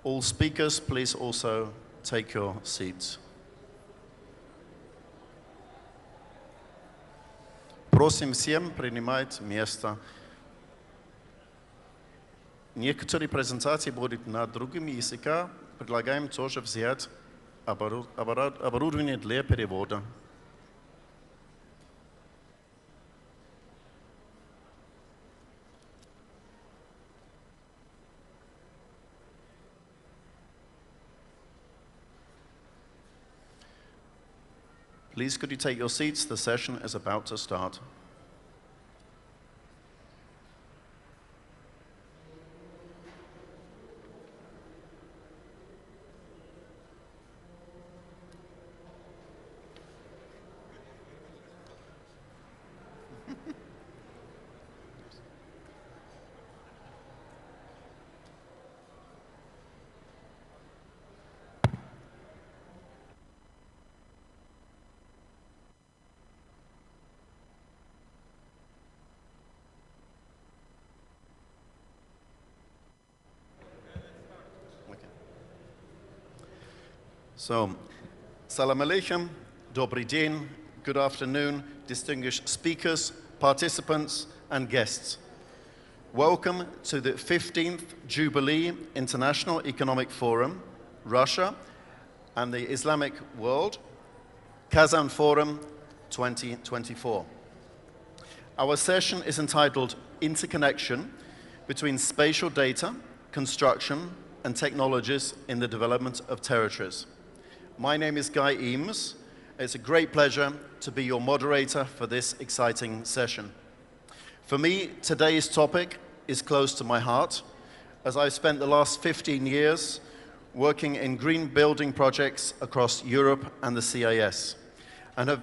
All speakers, please also take your seats. Просим всем принимать место. Некоторые презентации будут на другом языке. Предлагаем тоже взять оборудование для перевода. Please, could you take your seats? The session is about to start. So, Salam Alaikum, Dobry Din, good afternoon, distinguished speakers, participants, and guests. Welcome to the 15th Jubilee International Economic Forum, Russia and the Islamic World, Kazan Forum 2024. Our session is entitled Interconnection between Spatial Data, Construction, and Technologies in the Development of Territories. My name is Guy Eames. It's a great pleasure to be your moderator for this exciting session. For me, today's topic is close to my heart, as I've spent the last 15 years working in green building projects across Europe and the CIS, and have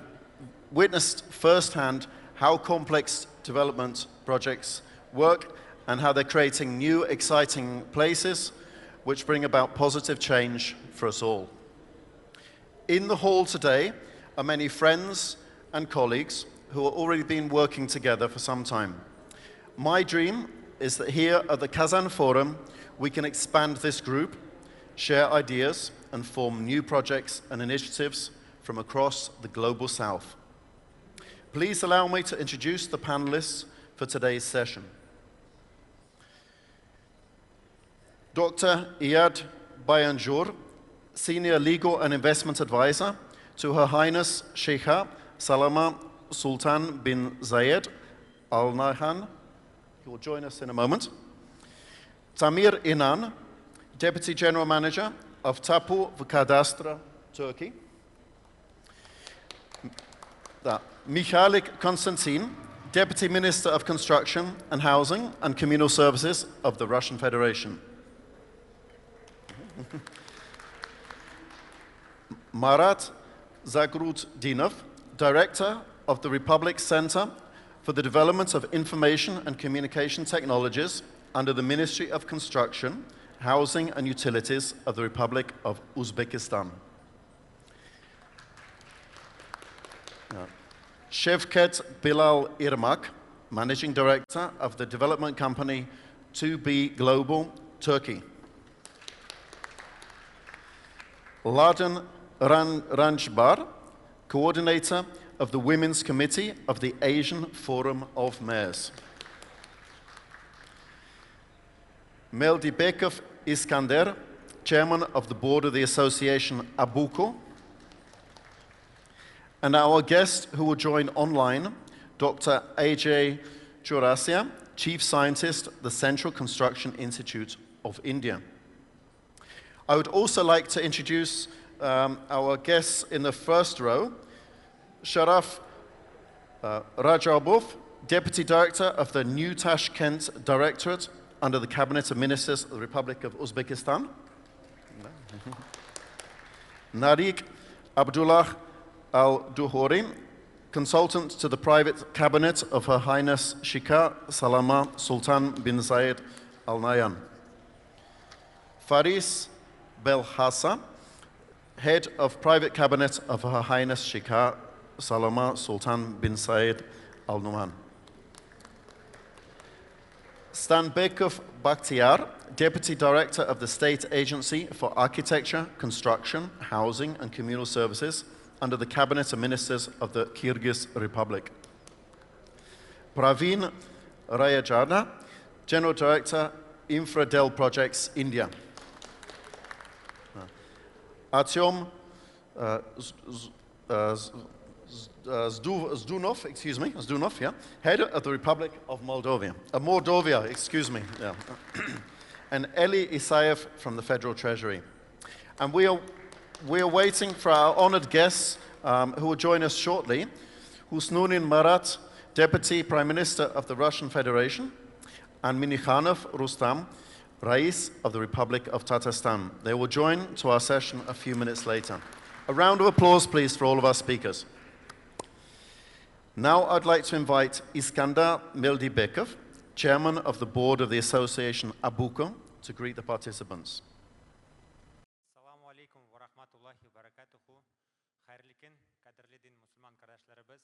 witnessed firsthand how complex development projects work and how they're creating new, exciting places which bring about positive change for us all. In the hall today are many friends and colleagues who have already been working together for some time. My dream is that here at the Kazan Forum, we can expand this group, share ideas, and form new projects and initiatives from across the global south. Please allow me to introduce the panelists for today's session. Dr. Iyad Bayanjur, Senior Legal and Investment Advisor to Her Highness Sheikha Salama Sultan bin Zayed Al Nahyan. He will join us in a moment. Tamir Inan, Deputy General Manager of Tapu Cadastre, Turkey. Michalik Konstantin, Deputy Minister of Construction and Housing and Communal Services of the Russian Federation. Marat Zagrutdinov, Director of the Republic Center for the Development of Information and Communication Technologies under the Ministry of Construction, Housing and Utilities of the Republic of Uzbekistan. Shevket Bilal Irmak, Managing Director of the development company 2B Global, Turkey. Laden Ranjbar, Coordinator of the Women's Committee of the Asian Forum of Mayors. Meldibekov Iskander, Chairman of the Board of the Association Abuko. And our guest who will join online, Dr. Ajay Chaurasia, Chief Scientist, the Central Construction Institute of India. I would also like to introduce our guests in the first row. Sharaf Rajabov, Deputy Director of the New Tashkent Directorate under the Cabinet of Ministers of the Republic of Uzbekistan. Narik Abdullah Al-Duhori, Consultant to the Private Cabinet of Her Highness Sheikha Salama Sultan bin Zayed Al Nahyan. Faris Belhassa, Head of Private Cabinet of Her Highness Sheikha Salama Sultan bin Zayed Al Nahyan. Stanbekov Bakhtiar, Deputy Director of the State Agency for Architecture, Construction, Housing and Communal Services under the Cabinet of Ministers of the Kyrgyz Republic. Praveen Rayajana, General Director, Infradel Projects, India. Artyom Zdunov, yeah, Head of the Republic of Moldova, excuse me, yeah. And Eli Isaev from the Federal Treasury. And we are waiting for our honored guests who will join us shortly. Husnunin Marat, Deputy Prime Minister of the Russian Federation, and Minikhanov Rustam, Rais of the Republic of Tatarstan. They will join to our session a few minutes later. A round of applause, please, for all of our speakers. Now I'd like to invite Iskandar Meldibekov, Chairman of the Board of the Association Abuko, to greet the participants. Assalamu alaikum wa rahmatullahi wa barakatuhu. Хайрлы күн, қадірлі дін мұсылман қардашларыбыз.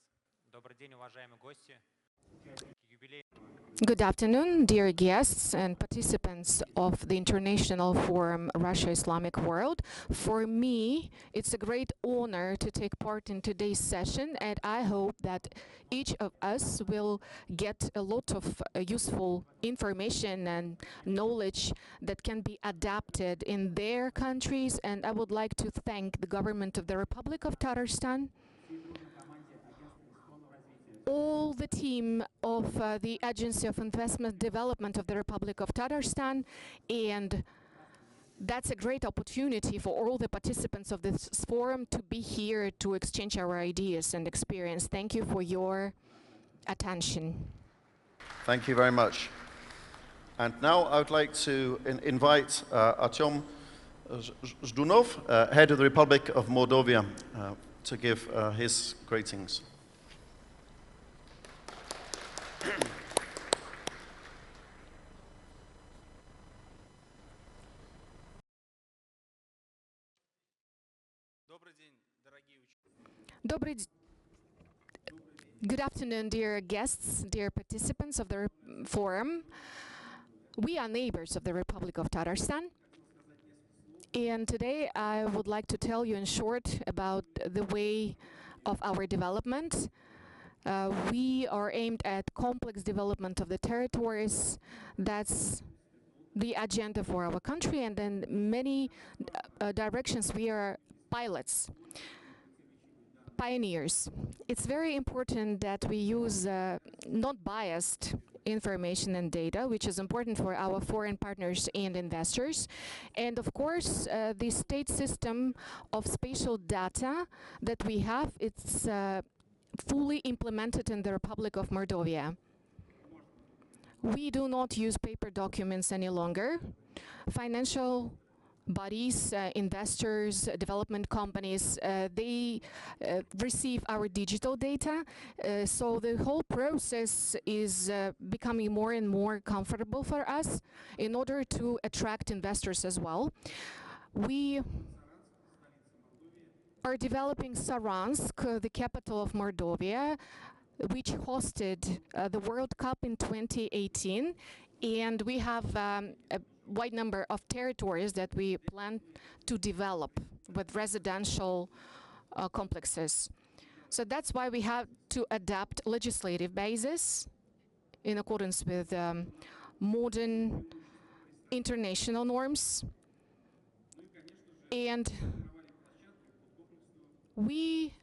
Добрый день, уважаемые гости. Good afternoon, dear guests and participants of the International Forum Russia Islamic World. For me, it's a great honor to take part in today's session, and I hope that each of us will get a lot of useful information and knowledge that can be adapted in their countries. And I would like to thank the government of the Republic of Tatarstan, all the team of the Agency of Investment Development of the Republic of Tatarstan, and that's a great opportunity for all the participants of this forum to be here to exchange our ideas and experience. Thank you for your attention. Thank you very much. And now I would like to invite Artyom Zdunov, Head of the Republic of Moldova, to give his greetings. Good afternoon, dear guests, dear participants of the forum. We are neighbors of the Republic of Tatarstan, and today I would like to tell you in short about the way of our development. We are aimed at complex development of the territories. That's the agenda for our country, and in many directions we are pilots, pioneers. It's very important that we use not biased information and data, which is important for our foreign partners and investors. And of course, the state system of spatial data that we have, it's fully implemented in the Republic of Moldova. We do not use paper documents any longer. Financial bodies, investors, development companies, they receive our digital data. So the whole process is becoming more and more comfortable for us in order to attract investors as well. We are developing Saransk, the capital of Moldova, which hosted the World Cup in 2018, and we have a wide number of territories that we plan to develop with residential complexes. So that's why we have to adapt legislative basis in accordance with modern international norms. And we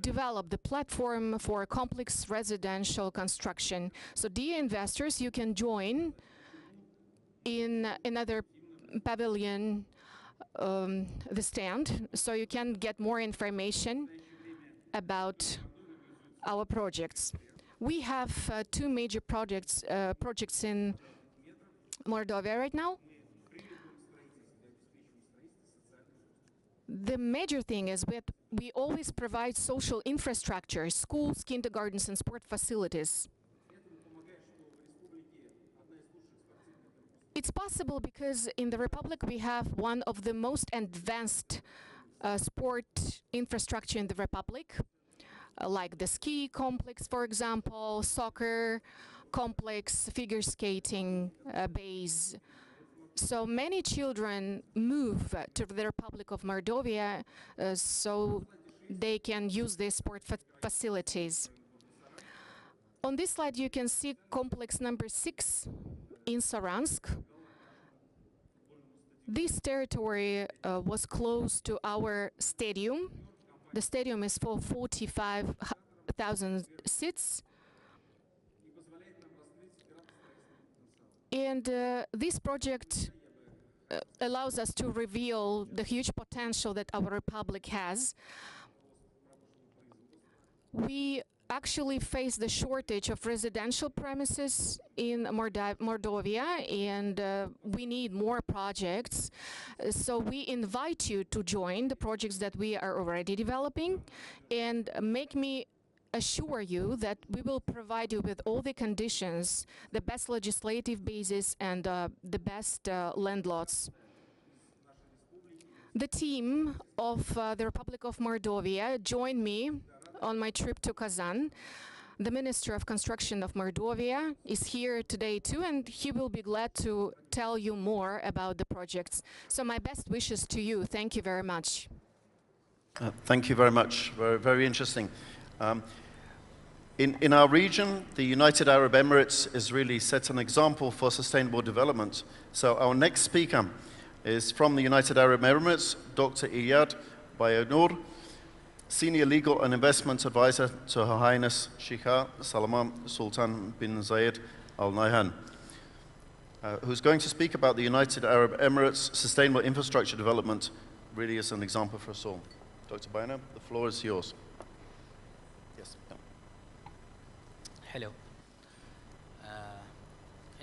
develop the platform for complex residential construction. So dear investors, you can join in another pavilion, the stand, so you can get more information about our projects. We have two major projects in Moldova right now. The major thing is we always provide social infrastructure, schools, kindergartens, and sport facilities. It's possible because in the Republic we have one of the most advanced sport infrastructure in the Republic, like the ski complex, for example, soccer complex figure skating base. So many children move to the Republic of Mordovia so they can use these sport facilities. On this slide, you can see complex number 6 in Saransk. This territory was close to our stadium. The stadium is for 45,000 seats. And this project allows us to reveal the huge potential that our republic has. We actually face the shortage of residential premises in Mordovia, and we need more projects. So we invite you to join the projects that we are already developing, and make me assure you that we will provide you with all the conditions, the best legislative basis, and the best land lots. The team of the Republic of Mordovia joined me on my trip to Kazan. The Minister of Construction of Mordovia is here today too, and he will be glad to tell you more about the projects. So my best wishes to you. Thank you very much. Thank you very much. Very, very interesting. In our region, the United Arab Emirates has really set an example for sustainable development. So our next speaker is from the United Arab Emirates, Dr. Iyad Bayanur, Senior Legal and Investment Advisor to Her Highness Sheikha Salman Sultan bin Zayed Al Nahyan, who's going to speak about the United Arab Emirates sustainable infrastructure development, really is an example for us all. Dr. Bayanur, the floor is yours. Yes. Hello.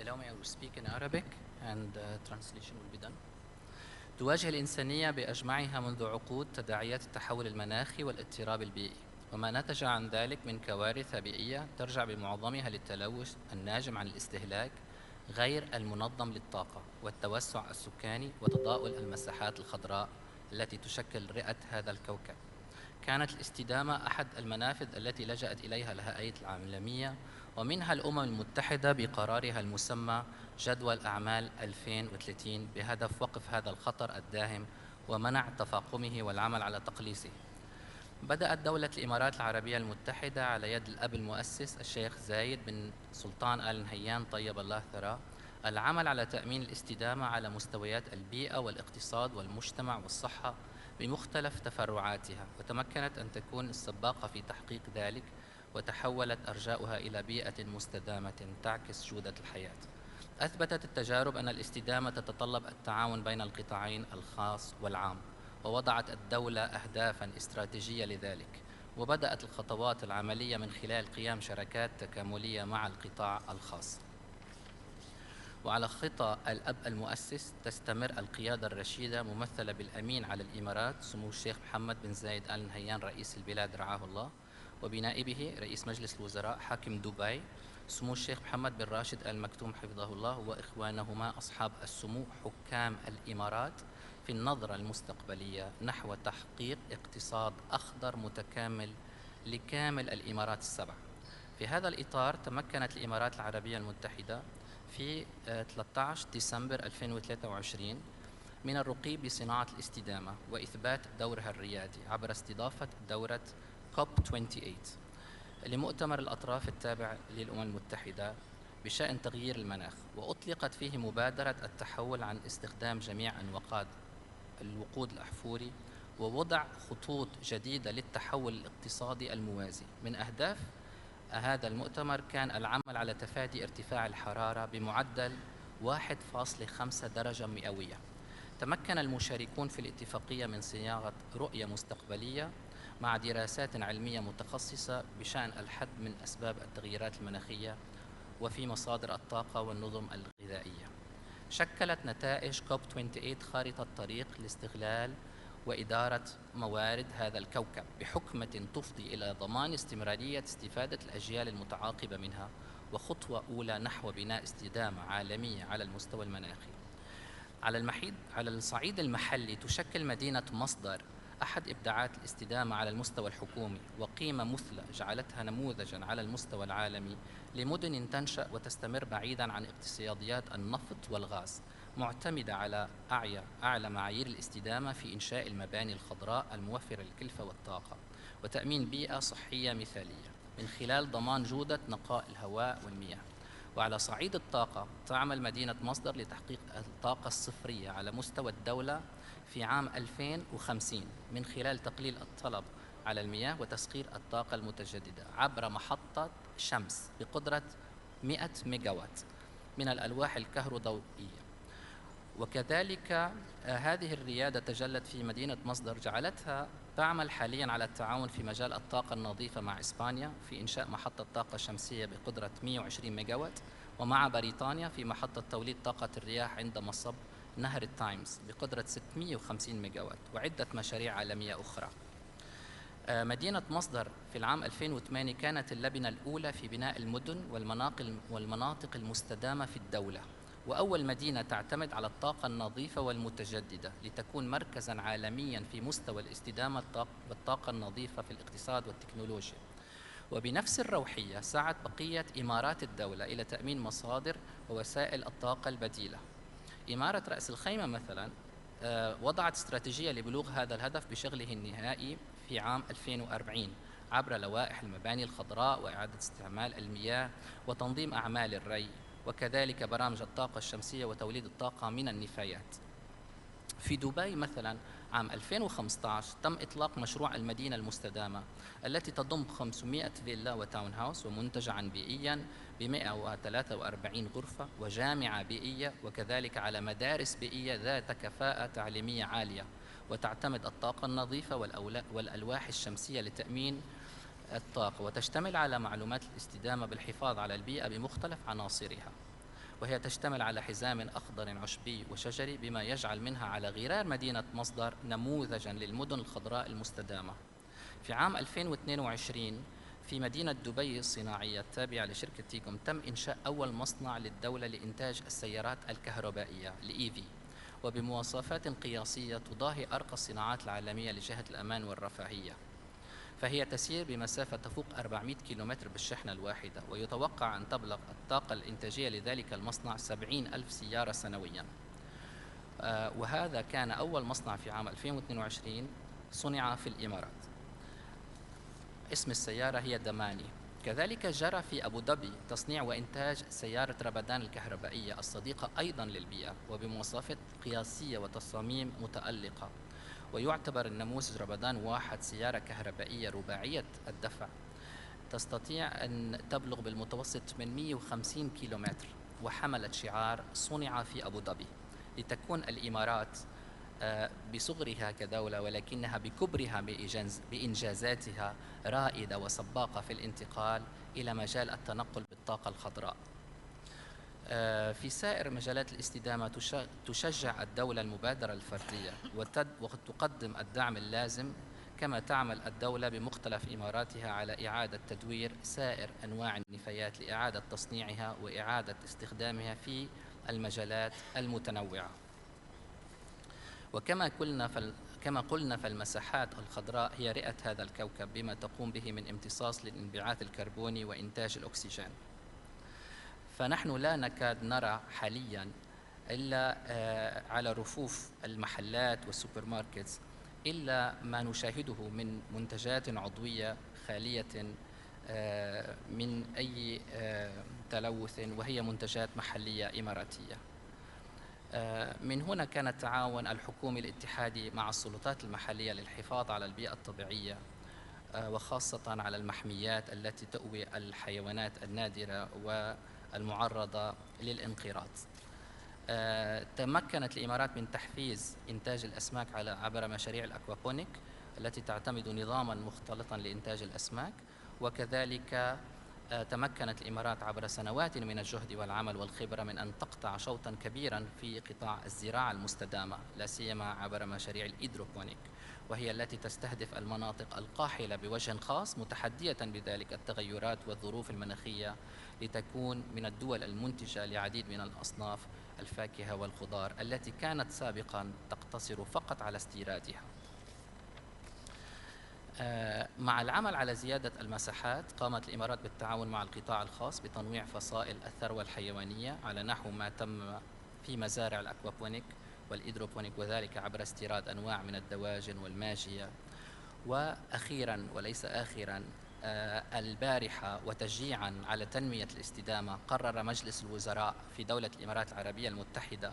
Allow me to speak in Arabic and translation will be done. تواجه الإنسانية بأجمعها منذ عقود تداعيات التحول المناخي والاضطراب البيئي، وما نتج عن ذلك من كوارث بيئية ترجع بمعظمها للتلوث الناجم عن الاستهلاك غير المنظم للطاقة والتوسع السكاني وتضاؤل المساحات الخضراء التي تشكل رئة هذا الكوكب. كانت الاستدامة أحد المنافذ التي لجأت إليها الهيئات العالمية، ومنها الأمم المتحدة بقرارها المسمى جدول أعمال 2030 بهدف وقف هذا الخطر الداهم ومنع تفاقمه والعمل على تقليصه. بدأت دولة الإمارات العربية المتحدة على يد الأب المؤسس الشيخ زايد بن سلطان آل نهيان طيب الله ثراه العمل على تأمين الاستدامة على مستويات البيئة والاقتصاد والمجتمع والصحة بمختلف تفرعاتها، وتمكنت أن تكون السباقة في تحقيق ذلك، وتحولت أرجاؤها إلى بيئة مستدامة تعكس جودة الحياة. أثبتت التجارب أن الاستدامة تتطلب التعاون بين القطاعين الخاص والعام، ووضعت الدولة أهدافاً استراتيجية لذلك، وبدأت الخطوات العملية من خلال قيام شراكات تكاملية مع القطاع الخاص. وعلى خطى الأب المؤسس تستمر القيادة الرشيدة ممثلة بالأمين على الإمارات سمو الشيخ محمد بن زايد آل نهيان رئيس البلاد رعاه الله، وبنائبه رئيس مجلس الوزراء حاكم دبي سمو الشيخ محمد بن راشد آل مكتوم حفظه الله، وإخوانهما أصحاب السمو حكام الإمارات في النظرة المستقبلية نحو تحقيق اقتصاد أخضر متكامل لكامل الإمارات السبع. في هذا الإطار تمكنت الإمارات العربية المتحدة في 13 ديسمبر 2023 من الرقي بصناعة الاستدامة وإثبات دورها الريادي عبر استضافة دورة COP 28 لمؤتمر الأطراف التابع للأمم المتحدة بشأن تغيير المناخ، وأطلقت فيه مبادرة التحول عن استخدام جميع الوقود الأحفوري ووضع خطوط جديدة للتحول الاقتصادي الموازي. من أهداف هذا المؤتمر كان العمل على تفادي ارتفاع الحرارة بمعدل 1.5 درجة مئوية. تمكن المشاركون في الاتفاقية من صياغة رؤية مستقبلية مع دراسات علمية متخصصة بشأن الحد من أسباب التغييرات المناخية وفي مصادر الطاقة والنظم الغذائية. شكلت نتائج COP 28 خارطة طريق لاستغلال وإدارة موارد هذا الكوكب بحكمة تفضي إلى ضمان استمرارية استفادة الأجيال المتعاقبة منها، وخطوة أولى نحو بناء استدامة عالمية على المستوى المناخي. على الصعيد المحلي تشكل مدينة مصدر أحد إبداعات الاستدامة على المستوى الحكومي وقيمة مثلى جعلتها نموذجاً على المستوى العالمي لمدن تنشأ وتستمر بعيداً عن اقتصاديات النفط والغاز، معتمدة على أعلى معايير الاستدامة في إنشاء المباني الخضراء الموفرة للكلفة والطاقة وتأمين بيئة صحية مثالية من خلال ضمان جودة نقاء الهواء والمياه. وعلى صعيد الطاقة تعمل مدينة مصدر لتحقيق الطاقة الصفرية على مستوى الدولة في عام 2050 من خلال تقليل الطلب على المياه وتسخير الطاقة المتجددة عبر محطة شمس بقدرة 100 ميجاوات من الألواح الكهروضوئية. وكذلك هذه الريادة تجلت في مدينة مصدر جعلتها تعمل حالياً على التعاون في مجال الطاقة النظيفة مع إسبانيا في إنشاء محطة طاقة شمسية بقدرة 120 ميجاوات، ومع بريطانيا في محطة توليد طاقة الرياح عند مصب نهر التايمز بقدرة 650 ميجاوات، وعدة مشاريع عالمية أخرى. مدينة مصدر في العام 2008 كانت اللبنة الأولى في بناء المدن والمناطق المستدامة في الدولة، وأول مدينة تعتمد على الطاقة النظيفة والمتجددة لتكون مركزاً عالمياً في مستوى الاستدامة بالطاقة النظيفة في الاقتصاد والتكنولوجيا. وبنفس الروحية سعت بقية إمارات الدولة إلى تأمين مصادر ووسائل الطاقة البديلة. إمارة رأس الخيمة مثلاً وضعت استراتيجية لبلوغ هذا الهدف بشغله النهائي في عام 2040 عبر لوائح المباني الخضراء وإعادة استعمال المياه وتنظيم أعمال الري، وكذلك برامج الطاقة الشمسية وتوليد الطاقة من النفايات. في دبي مثلا عام 2015 تم إطلاق مشروع المدينة المستدامة التي تضم 500 فيلا وتاون هاوس ومنتجعا بيئيا ب 143 غرفة وجامعة بيئية، وكذلك على مدارس بيئية ذات كفاءة تعليمية عالية، وتعتمد الطاقة النظيفة والألواح الشمسية لتأمين الطاقة، وتشتمل على معلومات الاستدامة بالحفاظ على البيئة بمختلف عناصرها، وهي تشتمل على حزام أخضر عشبي وشجري بما يجعل منها على غرار مدينة مصدر نموذجاً للمدن الخضراء المستدامة. في عام 2022 في مدينة دبي الصناعية التابعة لشركة تيكوم تم إنشاء أول مصنع للدولة لإنتاج السيارات الكهربائية الإيفي، وبمواصفات قياسية تضاهي أرقى الصناعات العالمية لجهة الأمان والرفاهية، فهي تسير بمسافة تفوق 400 كيلومتر بالشحنة الواحدة، ويتوقع أن تبلغ الطاقة الإنتاجية لذلك المصنع 70,000 سيارة سنوياً. وهذا كان أول مصنع في عام 2022 صنع في الإمارات. اسم السيارة هي دماني. كذلك جرى في أبو ظبي تصنيع وإنتاج سيارة ربدان الكهربائية الصديقة أيضاً للبيئة وبمواصفات قياسية وتصاميم متألقة، ويعتبر النموذج ربدان واحد سيارة كهربائية رباعية الدفع تستطيع أن تبلغ بالمتوسط 850 كيلومتر، وحملت شعار صنع في أبو ظبي، لتكون الإمارات بصغرها كدولة ولكنها بكبرها بإنجازاتها رائدة وسباقة في الانتقال إلى مجال التنقل بالطاقة الخضراء. في سائر مجالات الاستدامة تشجع الدولة المبادرة الفردية وتقدم الدعم اللازم، كما تعمل الدولة بمختلف إماراتها على إعادة تدوير سائر أنواع النفايات لإعادة تصنيعها وإعادة استخدامها في المجالات المتنوعة. وكما قلنا فالمساحات الخضراء هي رئة هذا الكوكب بما تقوم به من امتصاص للانبعاث الكربوني وإنتاج الأكسجين. فنحن لا نكاد نرى حالياً إلا على رفوف المحلات والسوبر ماركتس إلا ما نشاهده من منتجات عضوية خالية من أي تلوث، وهي منتجات محلية إماراتية. من هنا كان التعاون الحكومي الاتحادي مع السلطات المحلية للحفاظ على البيئة الطبيعية وخاصة على المحميات التي تؤوي الحيوانات النادرة والمعرضة للانقراض. تمكنت الإمارات من تحفيز إنتاج الأسماك عبر مشاريع الأكوابونيك التي تعتمد نظاماً مختلطاً لإنتاج الأسماك، وكذلك تمكنت الإمارات عبر سنوات من الجهد والعمل والخبرة من أن تقطع شوطاً كبيراً في قطاع الزراعة المستدامة، لا سيما عبر مشاريع الإيدروبونيك، وهي التي تستهدف المناطق القاحلة بوجه خاص، متحدية بذلك التغيرات والظروف المناخية لتكون من الدول المنتجة لعديد من الأصناف الفاكهة والخضار التي كانت سابقاً تقتصر فقط على استيرادها. مع العمل على زيادة المساحات قامت الإمارات بالتعاون مع القطاع الخاص بتنويع فصائل الثروة الحيوانية على نحو ما تم في مزارع الأكوابونيك والإيدروبونيك، وذلك عبر استيراد أنواع من الدواجن والماشية. وأخيرا وليس آخرا، البارحة وتشجيعا على تنمية الاستدامة قرر مجلس الوزراء في دولة الإمارات العربية المتحدة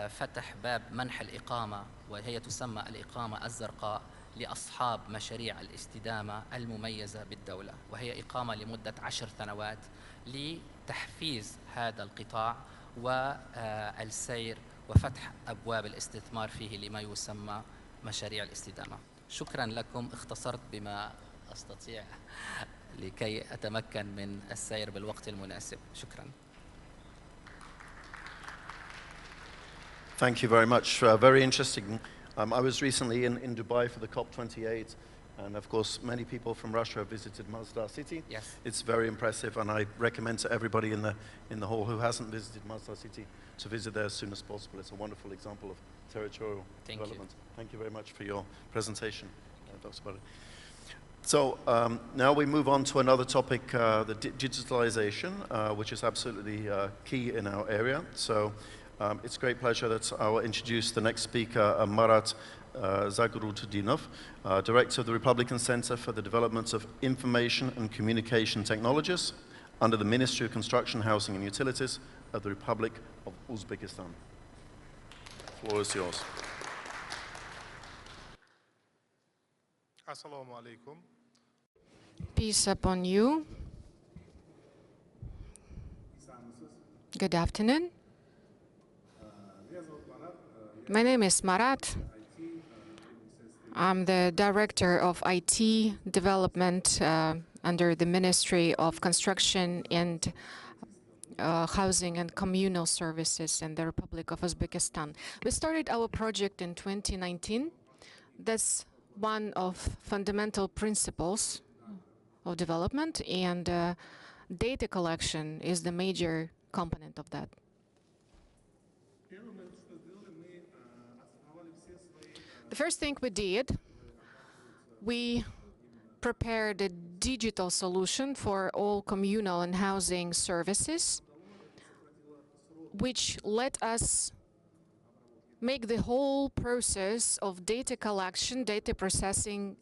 فتح باب منح الإقامة، وهي تسمى الإقامة الزرقاء، لأصحاب مشاريع الاستدامة المميزة بالدولة، وهي إقامة لمدة 10 سنوات لتحفيز هذا القطاع والسير وفتح أبواب الاستثمار فيه لما يسمى مشاريع الاستدامة. شكرا لكم، اختصرت بما أستطيع لكي أتمكن من السير بالوقت المناسب. شكرا. Thank you very much. Very interesting. I was recently in Dubai for the COP28, and of course, many people from Russia have visited Masdar City. Yes. It's very impressive, and I recommend to everybody in the hall who hasn't visited Masdar City to visit there as soon as possible. It's a wonderful example of territorial development. Thank you very much for your presentation, Dr. Bari. So now we move on to another topic, the digitalization, which is absolutely key in our area. So it's a great pleasure that I will introduce the next speaker, Marat Zagrutdinov, Director of the Republican Center for the Development of Information and Communication Technologies under the Ministry of Construction, Housing and Utilities of the Republic of Uzbekistan. The floor is yours. Assalamu alaikum. Peace upon you. Good afternoon. My name is Marat. I'm the Director of IT Development under the Ministry of Construction and Housing and Communal Services in the Republic of Uzbekistan. We started our project in 2019. That's one of fundamental principles of development, and data collection is the major component of that. The first thing we did, we prepared a digital solution for all communal and housing services, which let us make the whole process of data collection, data processing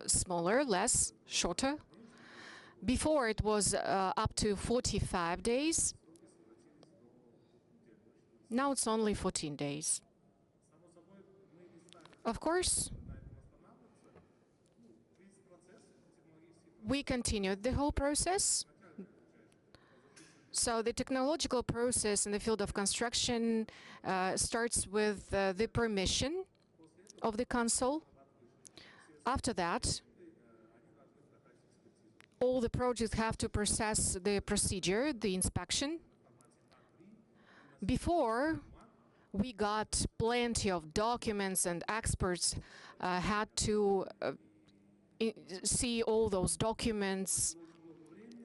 smaller, less, shorter. Before it was up to 45 days. Now it's only 14 days. Of course, we continued the whole process. So the technological process in the field of construction starts with the permission of the council. After that, all the projects have to process the procedure, the inspection. Before, we got plenty of documents, and experts had to see all those documents.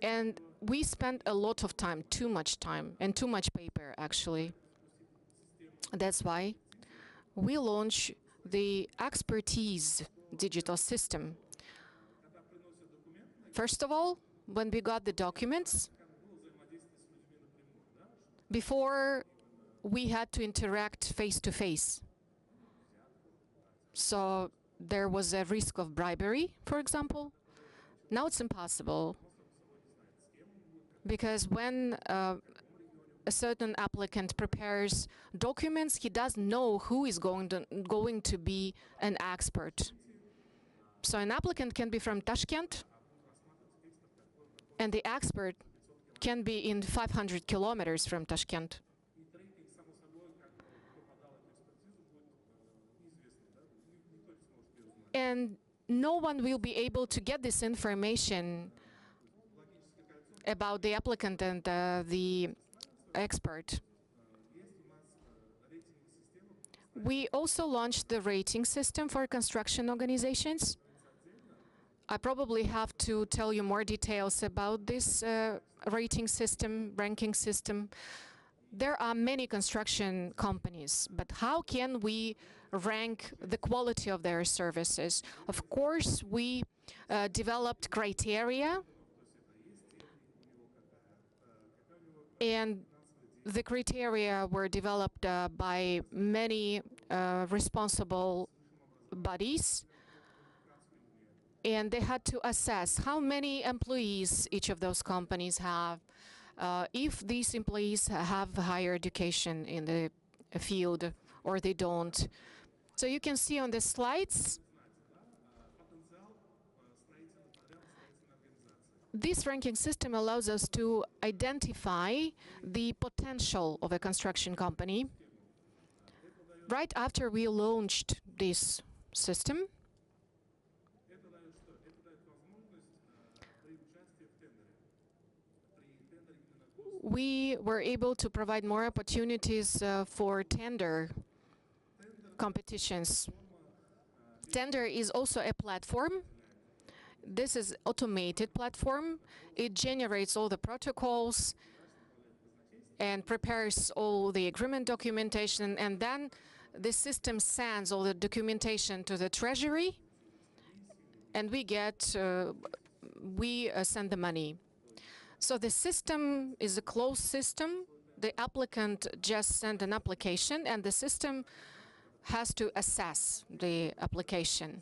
And we spent a lot of time, too much time, and too much paper, actually. That's why we launched the expertise digital system. First of all, when we got the documents, before we had to interact face-to-face. So there was a risk of bribery, for example. Now it's impossible, because when a certain applicant prepares documents, he doesn't know who is going to be an expert. So an applicant can be from Tashkent, and the expert can be in 500 kilometers from Tashkent. And no one will be able to get this information about the applicant and the expert. We also launched the rating system for construction organizations. I probably have to tell you more details about this rating system, ranking system. There are many construction companies, but how can we rank the quality of their services? Of course, we developed criteria, and the criteria were developed by many responsible bodies, and they had to assess how many employees each of those companies have, if these employees have higher education in the field or they don't. So you can see on the slides, this ranking system allows us to identify the potential of a construction company. Right after we launched this system, we were able to provide more opportunities for tender competitions. Tender is also a platform. This is automated platform. It generates all the protocols and prepares all the agreement documentation, and then the system sends all the documentation to the treasury, and we send the money. So the system is a closed system. The applicant just sent an application, and the system has to assess the application.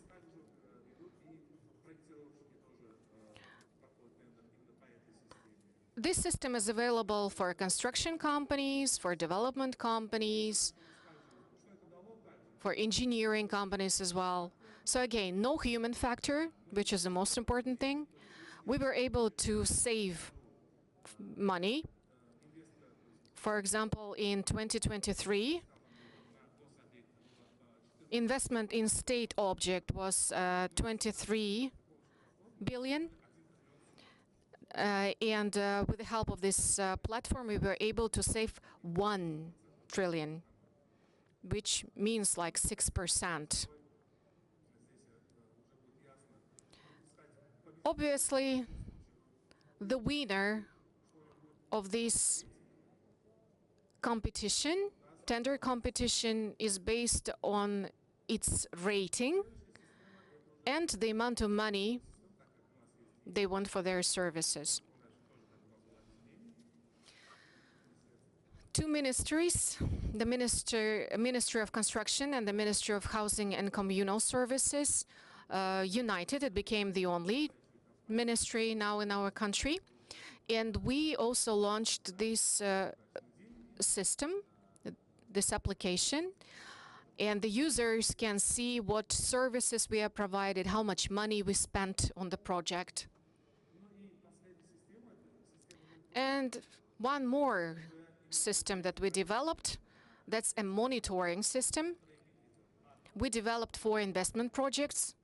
This system is available for construction companies, for development companies, for engineering companies as well. So again, no human factor, which is the most important thing. We were able to save money. For example, in 2023, investment in state object was 23 billion. And with the help of this platform, we were able to save 1 trillion, which means like 6%. Obviously, the winner of this competition, tender competition, is based on its rating and the amount of money they want for their services. Two ministries, the Ministry of Construction and the Ministry of Housing and Communal Services, united. It became the only ministry now in our country. And we also launched this system, this application, and the users can see what services we have provided, how much money we spent on the project. And one more system that we developed, that's a monitoring system. We developed 4 investment projects,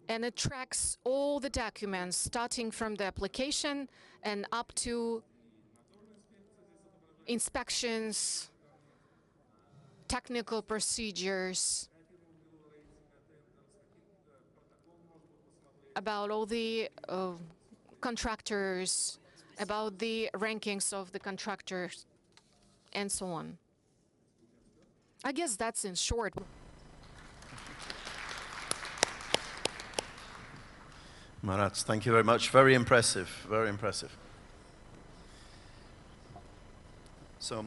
and it tracks all the documents, starting from the application and up to inspections, technical procedures, about all the contractors, about the rankings of the contractors, and so on. I guess that's in short. Marat, thank you very much. Very impressive, very impressive. So,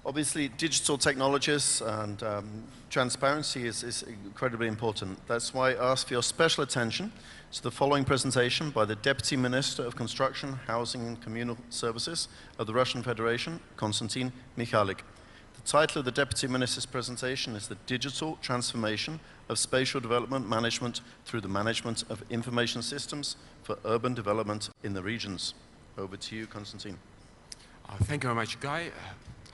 obviously, digital technologies and transparency is incredibly important. That's why I ask for your special attention to the following presentation by the Deputy Minister of Construction, Housing and Communal Services of the Russian Federation, Konstantin Mikhalik. The title of the Deputy Minister's presentation is The Digital Transformation of Spatial Development Management through the Management of Information Systems for Urban Development in the Regions. Over to you, Konstantin. Thank you very much, Guy.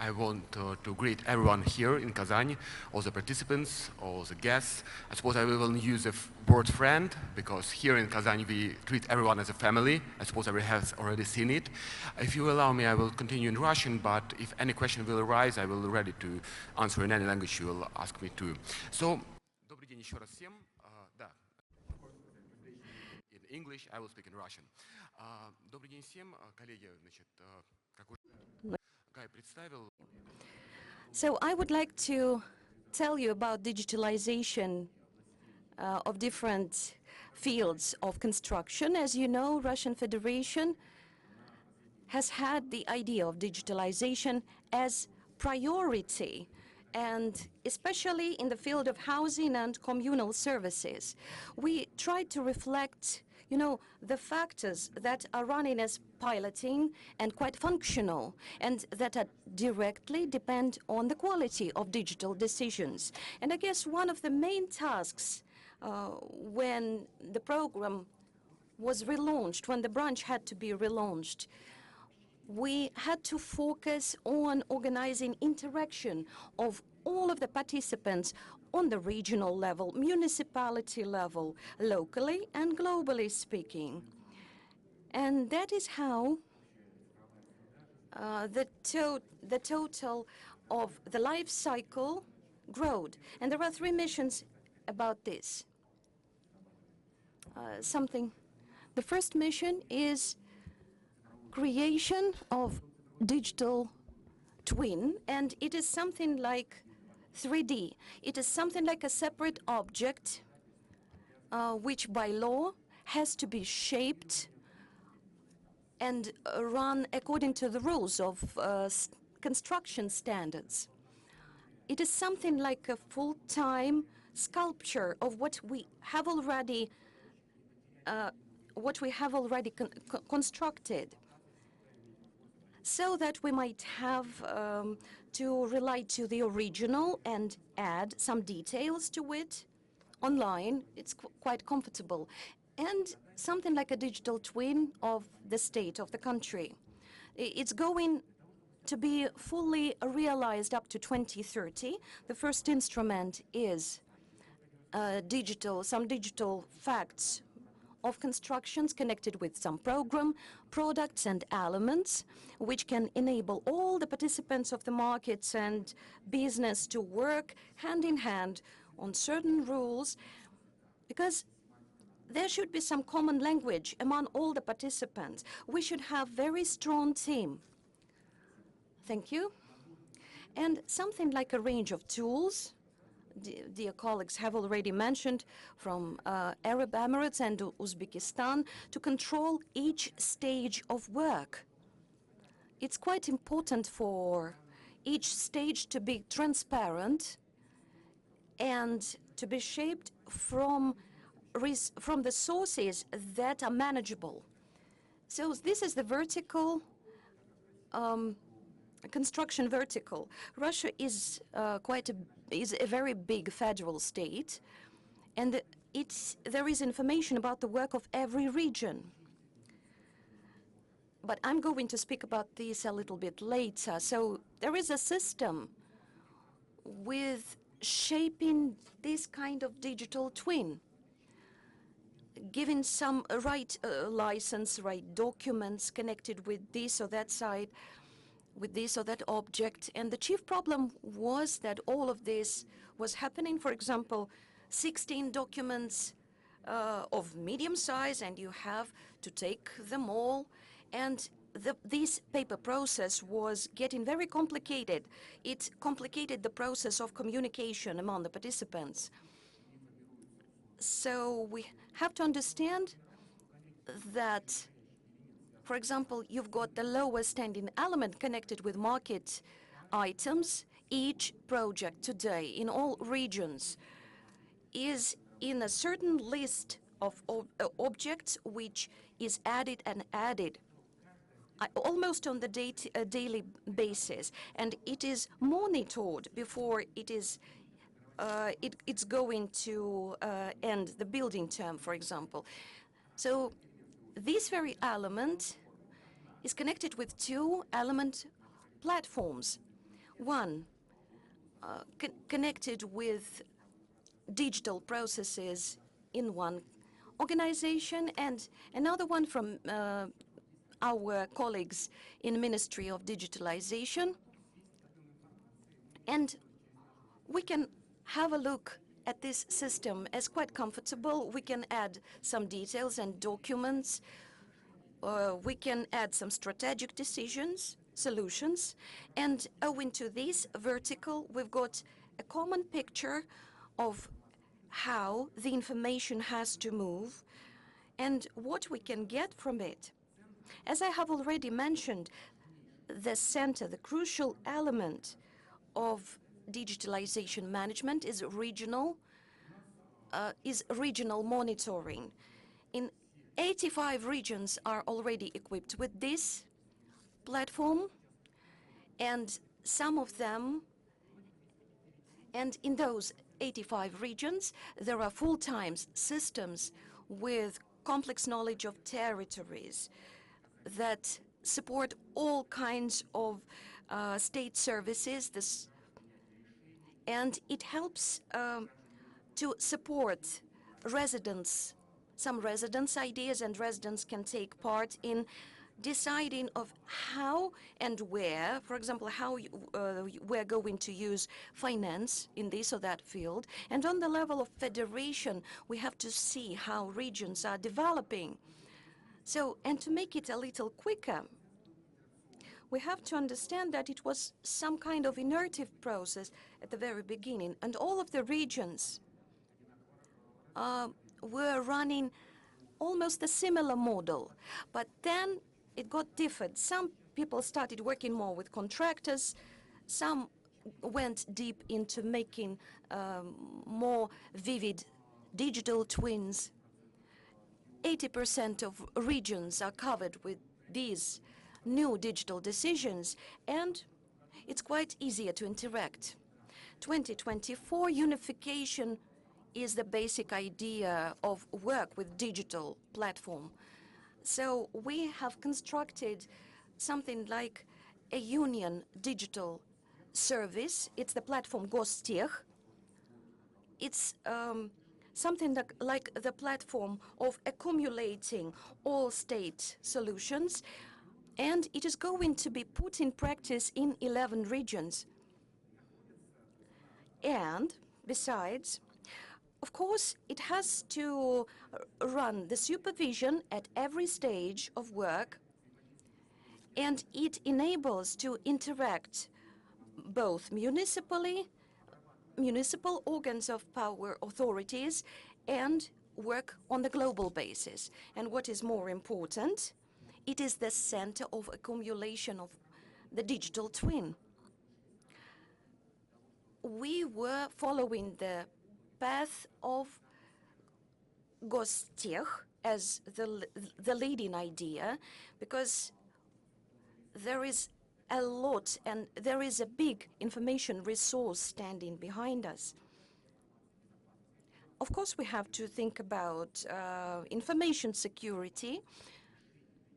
I want to greet everyone here in Kazan, all the participants, all the guests. I suppose I will use the word friend, because here in Kazan we treat everyone as a family. I suppose everyone has already seen it. If you allow me, I will continue in Russian, but if any question will arise, I will be ready to answer in any language you will ask me to. So, добрый день еще раз всем. Да. In English, I will speak in Russian. Добрый день всем, коллеги, значит, So I would like to tell you about digitalization of different fields of construction. As you know, Russian Federation has had the idea of digitalization as priority, and especially in the field of housing and communal services. We tried to reflect, the factors that are running as piloting and quite functional, and that are directly depend on the quality of digital decisions. And I guess one of the main tasks when the program was relaunched, when the branch had to be relaunched, we had to focus on organizing interaction of all of the participants on the regional level, municipality level, locally and globally speaking. And that is how the total of the life cycle growed. And there are 3 missions about this. The first mission is creation of digital twin, and it is something like 3D. It is something like a separate object which by law has to be shaped and run according to the rules of construction standards. It is something like a full-time sculpture of what we have already constructed, so that we might have to rely to the original and add some details to it online. It's quite comfortable. And something like a digital twin of the state of the country. It's going to be fully realized up to 2030. The first instrument is some digital facts of constructions connected with some program, products and elements, which can enable all the participants of the markets and business to work hand in hand on certain rules, because there should be some common language among all the participants. We should have very strong team. Thank you. And something like a range of tools, dear colleagues have already mentioned, from Arab Emirates and Uzbekistan, to control each stage of work. It's quite important for each stage to be transparent and to be shaped from the sources that are manageable. So this is the vertical construction vertical. Russia is a very big federal state, and there is information about the work of every region. But I'm going to speak about this a little bit later. So there is a system with shaping this kind of digital twin, giving some right license, right documents connected with this or that side, with this or that object. And the chief problem was that all of this was happening. For example, 16 documents of medium size, and you have to take them all. And this paper process was getting very complicated. It complicated the process of communication among the participants. So we have to understand that, for example, you've got the lowest standing element connected with market items. Each project today in all regions is in a certain list of objects which is added and added almost on the daily basis, and it is monitored before it's going to end the building term, for example. So this very element is connected with 2 element platforms. One connected with digital processes in one organization, and another one from our colleagues in Ministry of Digitalization. And we can have a look at this system as quite comfortable. We can add some details and documents. We can add some strategic decisions. solutions. And owing to this vertical, we've got a common picture of how the information has to move and what we can get from it. As I have already mentioned, the center, the crucial element of digitalization management is regional monitoring. In 85 regions are already equipped with this platform, and in those 85 regions, there are full-time systems with complex knowledge of territories that support all kinds of state services, and it helps to support residents, some residents' ideas, and residents can take part in deciding of how and where, for example, how we're going to use finance in this or that field. And on the level of federation, we have to see how regions are developing. So, and to make it a little quicker, we have to understand that it was some kind of inertive process at the very beginning, and all of the regions were running almost a similar model, but then it got different. Some people started working more with contractors, some went deep into making more vivid digital twins. 80% of regions are covered with these new digital decisions, and it's quite easier to interact. 2024 unification is the basic idea of work with digital platform. So we have constructed something like a union digital service. It's the platform Gostech. It's something like the platform of accumulating all state solutions, and it is going to be put in practice in 11 regions. And besides, of course, it has to run the supervision at every stage of work, and it enables to interact both municipal organs of power authorities and work on the global basis. And what is more important, it is the center of accumulation of the digital twin. We were following the path of Gostech as the leading idea, because there is a lot and there is a big information resource standing behind us. Of course, we have to think about information security,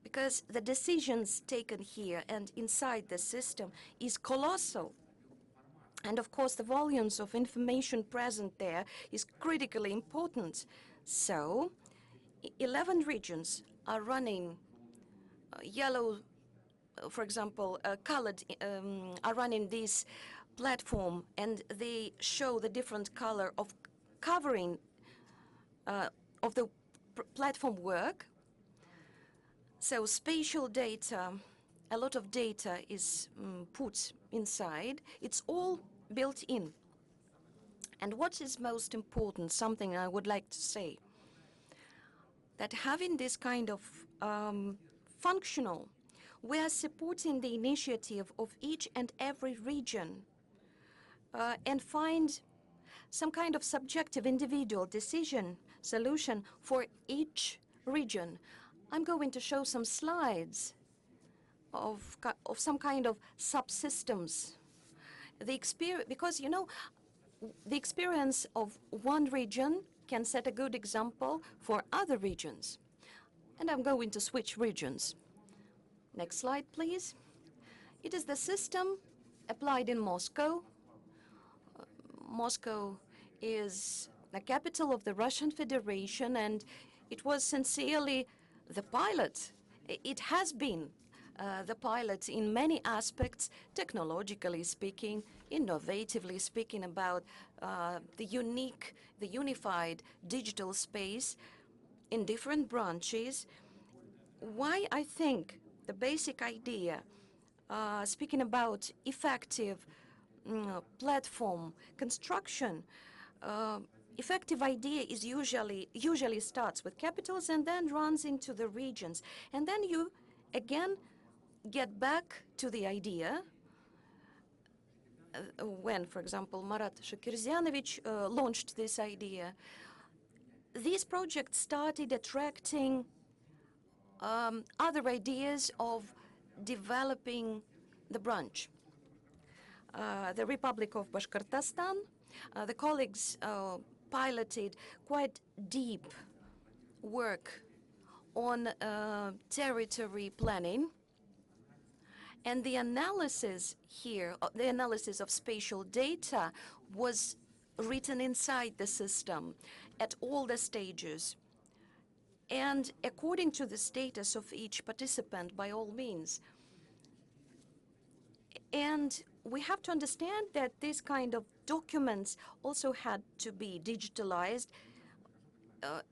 because the decisions taken here and inside the system is colossal. And of course, the volumes of information present there is critically important. So, 11 regions are running yellow, for example, colored, are running this platform, and they show the different color of covering of the platform work. So spatial data, a lot of data is put inside. It's all built in. And what is most important, something I would like to say, that having this kind of functional, we are supporting the initiative of each and every region and find some kind of subjective individual decision solution for each region. I'm going to show some slides of some kind of subsystems. Because, you know, the experience of one region can set a good example for other regions. And I'm going to switch regions. Next slide, please. It is the system applied in Moscow. Moscow is the capital of the Russian Federation, and it was sincerely the pilot. It has been the pilot in many aspects, technologically speaking, innovatively speaking, about the unified digital space in different branches. Why I think the basic idea speaking about effective platform construction, effective idea is usually starts with capitals and then runs into the regions. And then you again get back to the idea when, for example, Marat Shakirzianovich launched this idea. These projects started attracting other ideas of developing the branch. The Republic of Bashkortostan, the colleagues piloted quite deep work on territory planning. And the analysis here, the analysis of spatial data was written inside the system at all the stages. And according to the status of each participant, by all means. And we have to understand that this kind of documents also had to be digitalized.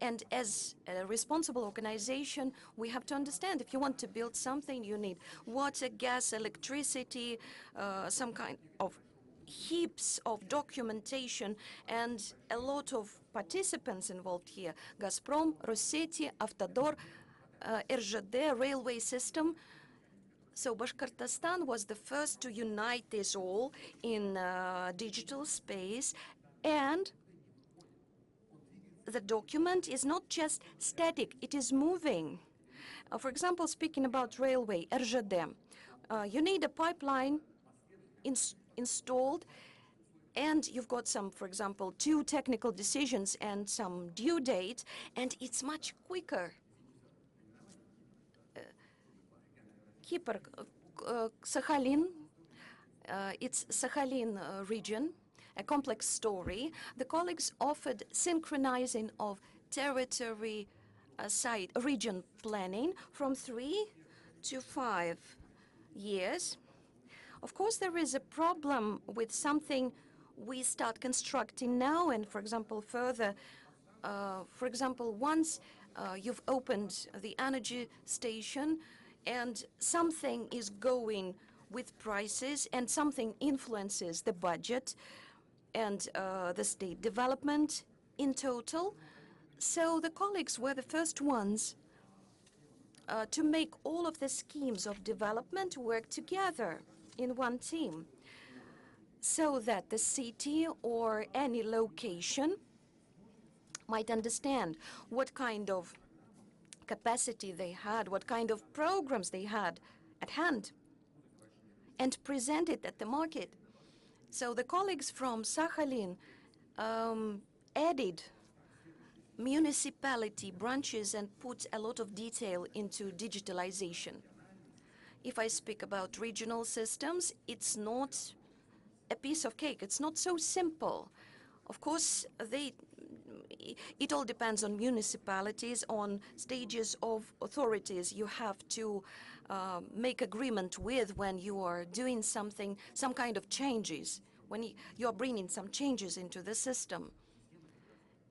And as a responsible organization, we have to understand if you want to build something, you need water, gas, electricity, some kind of heaps of documentation, and a lot of participants involved here. Gazprom, Rosseti, Avtodor, RZD, railway system. So Bashkortostan was the first to unite this all in digital space, and the document is not just static, it is moving. For example, speaking about railway, RZD, you need a pipeline installed, and you've got some, for example, 2 technical decisions and some due date, and it's much quicker. Kipr, Sakhalin, it's Sakhalin region, a complex story. The colleagues offered synchronizing of territory site region planning from 3 to 5 years. Of course, there is a problem with something we start constructing now and, for example, further. For example, once you've opened the energy station and something is going with prices and something influences the budget and the state development in total. So the colleagues were the first ones to make all of the schemes of development work together in one team so that the city or any location might understand what kind of capacity they had, what kind of programs they had at hand, and present it at the market. So the colleagues from Sakhalin added municipality branches and put a lot of detail into digitalization. If I speak about regional systems, it's not a piece of cake. It's not so simple. Of course, it all depends on municipalities, on stages of authorities you have to make agreement with when you are doing something, some kind of changes, when you are bringing some changes into the system.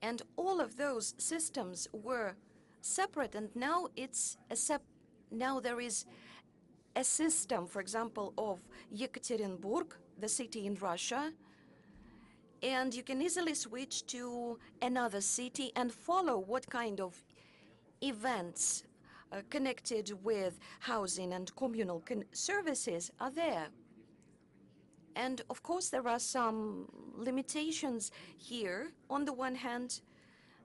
And all of those systems were separate, and now now there is a system, for example, of Yekaterinburg, the city in Russia, and you can easily switch to another city and follow what kind of events connected with housing and communal services are there. And of course, there are some limitations here. On the one hand,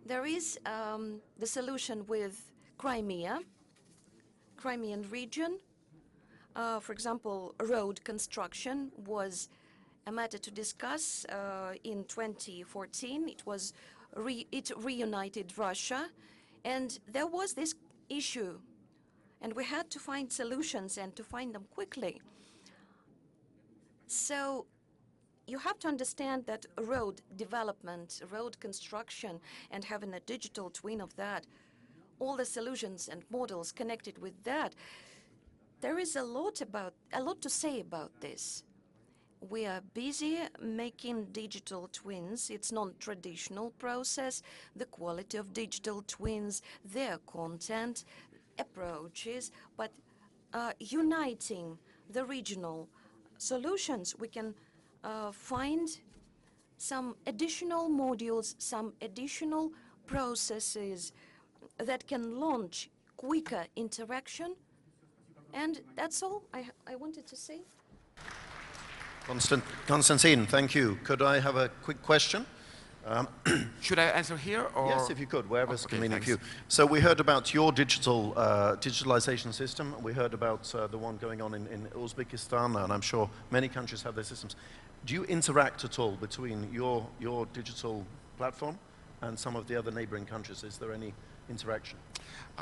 there is the solution with Crimea, Crimean region. For example, road construction was a matter to discuss in 2014. It reunited Russia, and there was this issue, and we had to find solutions and to find them quickly. So you have to understand that road development, road construction, and having a digital twin of that, all the solutions and models connected with that, there is a lot to say about this. We are busy making digital twins. It's non-traditional process. The quality of digital twins, their content, approaches, but uniting the regional solutions, we can find some additional modules, some additional processes that can launch quicker interaction. And that's all I wanted to say. Konstantin, thank you. Could I have a quick question? Should I answer here? Or? Yes, if you could, wherever's okay, convenient for you. thanks. So we heard about your digitalization system. We heard about the one going on in Uzbekistan, and I'm sure many countries have their systems. Do you interact at all between your digital platform and some of the other neighboring countries? Is there any interaction?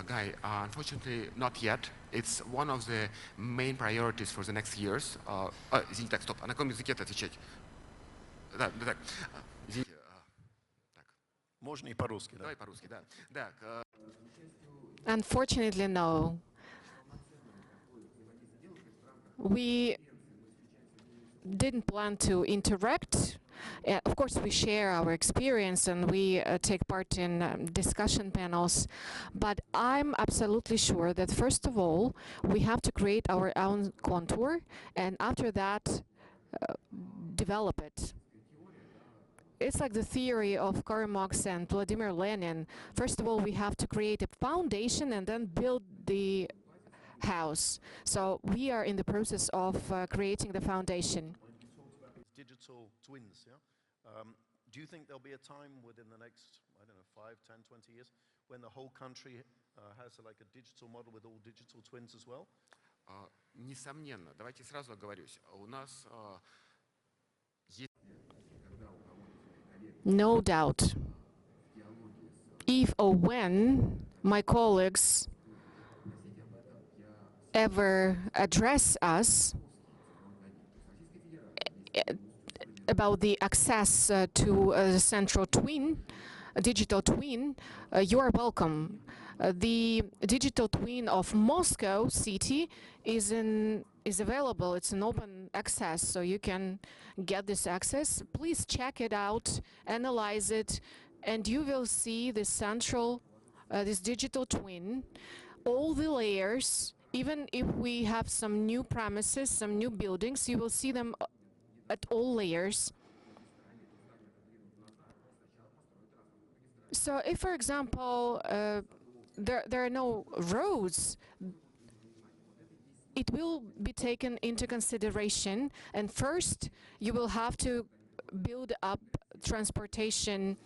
Guy, unfortunately, not yet. It's one of the main priorities for the next years. Извините, так, стоп. А на каком языке отвечать? Да, так. Извините. Так. Можно и по-русски, да? Давай по-русски, да. Так. Unfortunately, no. We didn't plan to interact. Of course, we share our experience and we take part in discussion panels. But I'm absolutely sure that, first of all, we have to create our own contour, and after that, develop it. It's like the theory of Karl Marx and Vladimir Lenin. First of all, we have to create a foundation and then build the house. So we are in the process of creating the foundation. Digital twins, yeah? Do you think there'll be a time within the next, I don't know, 5, 10, 20 years when the whole country has like a digital model with all digital twins as well? Несомненно, давайте сразу оговорюсь. У нас No doubt. If or when my colleagues ever address us about the access to the central twin, a digital twin, you are welcome. The digital twin of Moscow city is available. It's an open access, so you can get this access. Please check it out, analyze it, and you will see the central, this digital twin, all the layers. Even if we have some new premises, some new buildings, you will see them at all layers. So if, for example, there are no roads, it will be taken into consideration, and first you will have to build up transportation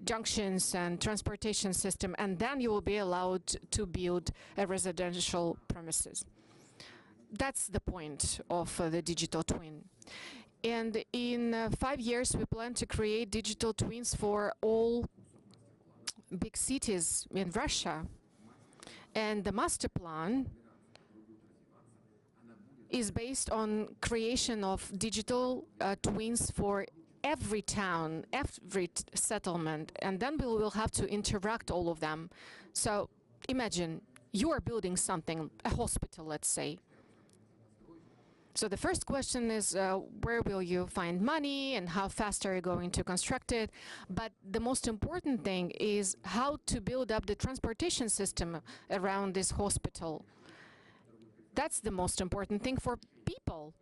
junctions and transportation system, and then you will be allowed to build a residential premises. That's the point of the digital twin. And in 5 years, we plan to create digital twins for all big cities in Russia. And the master plan is based on creation of digital twins for every town, every settlement, and then we will have to interact all of them. So imagine you are building something, a hospital, let's say. So the first question is, where will you find money and how fast are you going to construct it? But the most important thing is how to build up the transportation system around this hospital. That's the most important thing for people.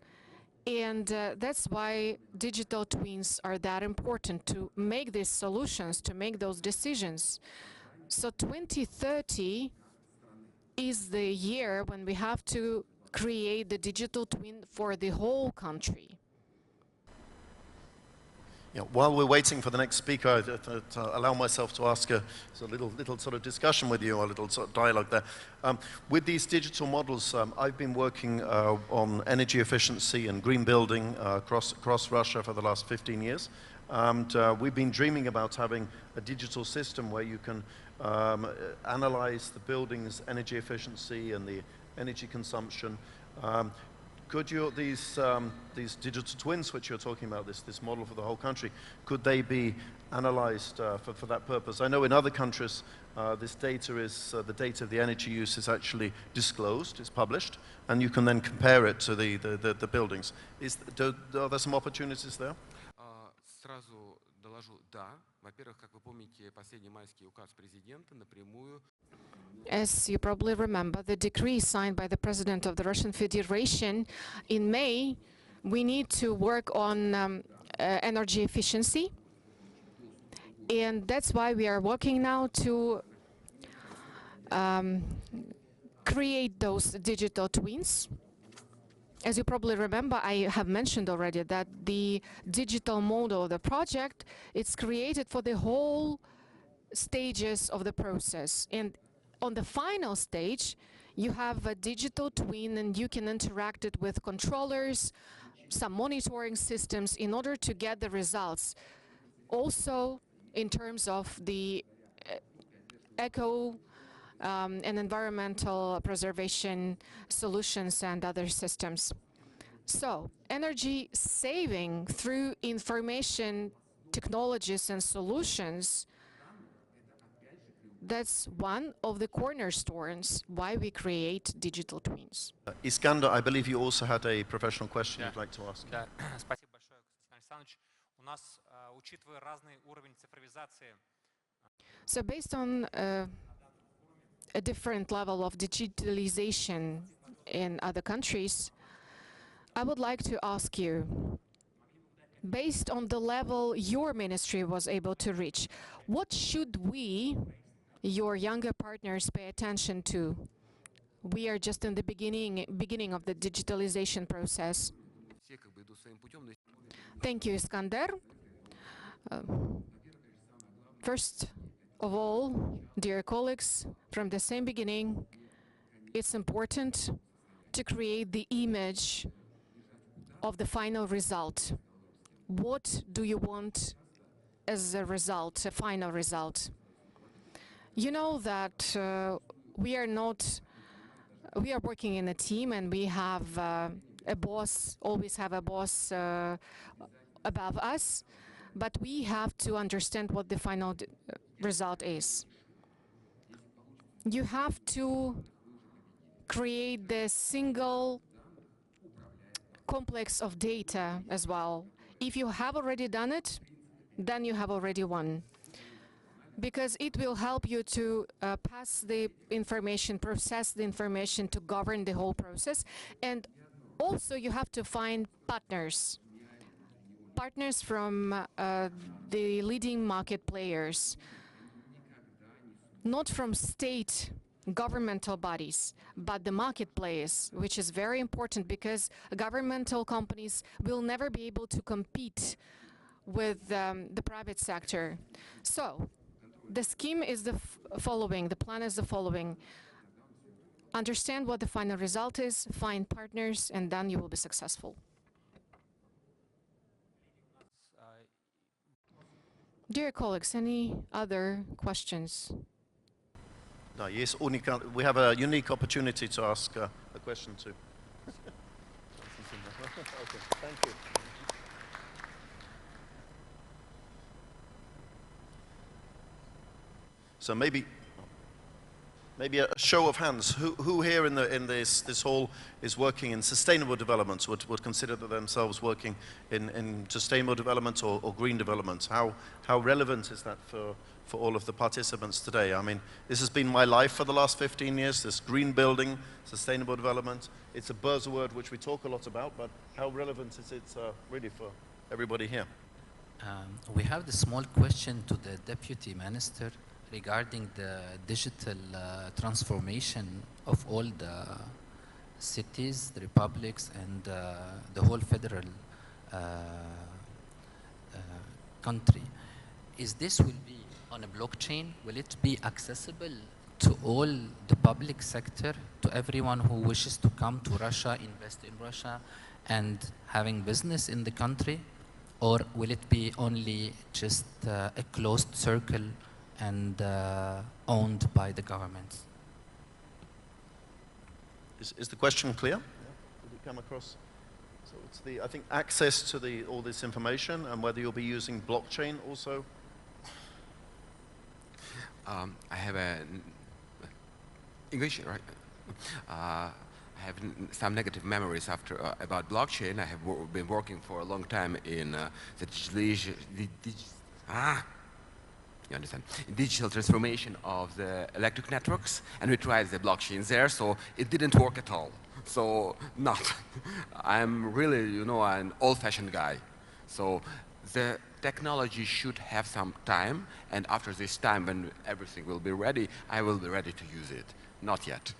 And that's why digital twins are that important, to make these solutions, to make those decisions. So 2030 is the year when we have to create the digital twin for the whole country. Yeah, while we're waiting for the next speaker, I'd allow myself to ask a little sort of discussion with you, a little sort of dialogue there. With these digital models, I've been working on energy efficiency and green building across Russia for the last 15 years. And we've been dreaming about having a digital system where you can analyze the building's energy efficiency and the energy consumption. Could you, these digital twins which you're talking about, this model for the whole country, could they be analyzed for that purpose? I know in other countries this data is, the data of the energy use is actually disclosed, it's published, and you can then compare it to the buildings. Are there some opportunities there? Сразу доложу, да. Во-первых, как вы помните, последний майский указ президента напрямую. As you probably remember, the decree signed by the President of the Russian Federation in May, we need to work on energy efficiency. And that's why we are working now to create those digital twins. As you probably remember, I have mentioned already that the digital model of the project, it's created for the whole stages of the process. And on the final stage, you have a digital twin and you can interact it with controllers, some monitoring systems in order to get the results. Also, in terms of the eco and environmental preservation solutions and other systems. So, energy saving through information technologies and solutions, that's one of the cornerstones why we create digital twins. Iskander, I believe you also had a professional question you'd like to ask. Да, спасибо большое, Константин Александрович. У нас, учитывая разный уровень цифровизации, So based on a different level of digitalization in other countries, I would like to ask you, based on the level your ministry was able to reach, what should we, your younger partners, pay attention to? We are just in the beginning of the digitalization process. Все как бы идут своим путем, но Thank you, Iskander. First of all, dear colleagues, from the same beginning, it's important to create the image of the final result. What do you want as a result, a final result? You know that we are working in a team and we have a boss, always have a boss above us, but we have to understand what the final result is. You have to create the single complex of data as well. If you have already done it, then you have already won. Because it will help you to pass the information, process the information, to govern the whole process. And also you have to find partners. Partners from the leading market players. Not from state governmental bodies, but the market players, which is very important because governmental companies will never be able to compete with the private sector. So, the scheme is the following, the plan is the following. Understand what the final result is, find partners, and then you will be successful. Dear colleagues, any other questions? No, yes, we have a unique opportunity to ask a question too. Okay, thank you. So maybe a show of hands. Who here in this hall is working in sustainable development? Would consider themselves working in sustainable development or green development? How relevant is that for all of the participants today? I mean, this has been my life for the last 15 years. This green building, sustainable development. It's a buzzword which we talk a lot about, but how relevant is it really for everybody here? We have the small question to the Deputy Minister regarding the digital transformation of all the cities, the republics, and the whole federal country. Is this will be on a blockchain? Will it be accessible to all the public sector, to everyone who wishes to come to Russia, invest in Russia, and having business in the country? Or will it be only just a closed circle and owned by the government? Is the question clear? Did it come across? So it's I think access to all this information and whether you'll be using blockchain also. I have English, right? have some negative memories after about blockchain. I have been working for a long time in the you understand, digital transformation of the electric networks, and we tried the blockchain there, so it didn't work at all. So not. I'm really, you know, an old-fashioned guy. So the technology should have some time, and after this time, when everything will be ready, I will be ready to use it. Not yet.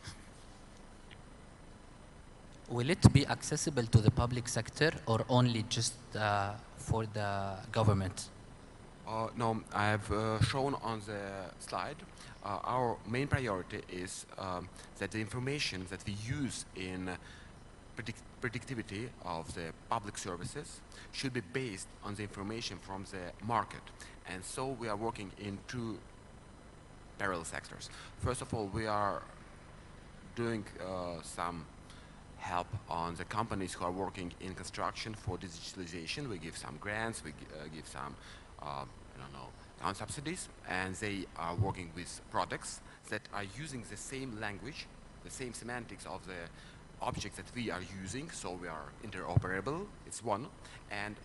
Will it be accessible to the public sector or only just for the government? No, I've shown on the slide, our main priority is that the information that we use in predictivity of the public services should be based on the information from the market. And so we are working in two parallel sectors. First of all, we are doing some help on the companies who are working in construction for digitalization. We give some grants, we give some I don't know, on subsidies, and they are working with products that are using the same language, the same semantics of the objects that we are using, so we are interoperable, it's one, and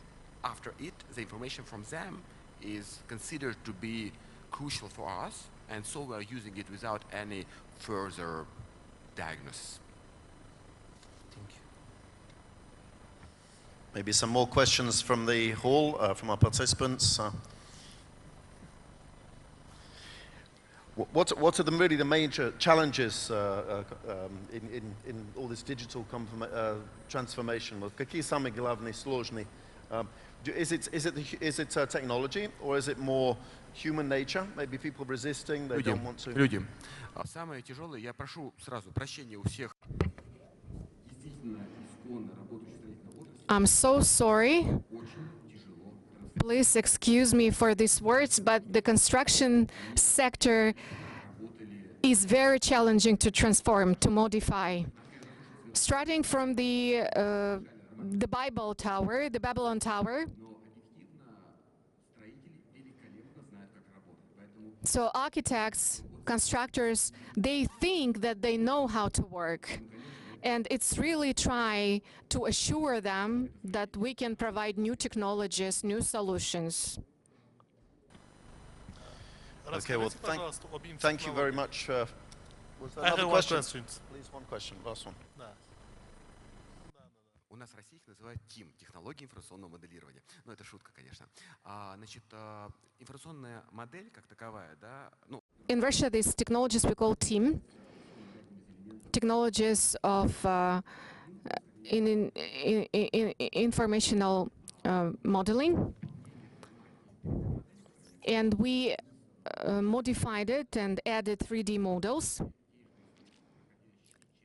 after it, the information from them is considered to be crucial for us, and so we are using it without any further diagnosis. Thank you. Maybe some more questions from the hall, from our participants. What are really the major challenges in all this digital transformation? Какие самые главные сложные? Is it technology, or is it more human nature? Maybe people resisting, they don't want to. Люди. Самое тяжелое, я прошу сразу прощения у всех. I'm so sorry. Please excuse me for these words, but the construction sector is very challenging to transform, to modify. Starting from the Babylon Tower. So architects, constructors, they think that they know how to work. And it's really try to assure them that we can provide new technologies, new solutions. Okay, well, thank you very much. Was there I have another one question? question. Please, one question, last one. У нас в России их называют ТИМ, технологии информационного моделирования. Ну, это шутка, конечно. Значит, информационная модель как таковая, да, ну... In Russia, these technologies we call TIM, technologies of informational modeling. And we modified it and added 3D models.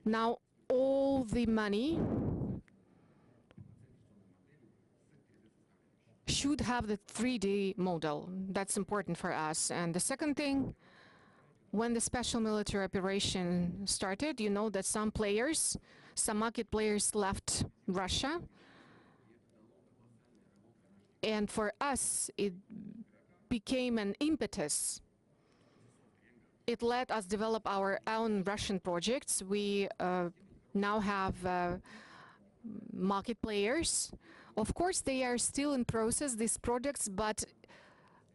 Now all the money should have the 3D model. That's important for us. And the second thing, when the special military operation started, you know that some players, some market players left Russia. And for us, it became an impetus. It let us develop our own Russian projects. We now have market players. Of course, they are still in process, these products, but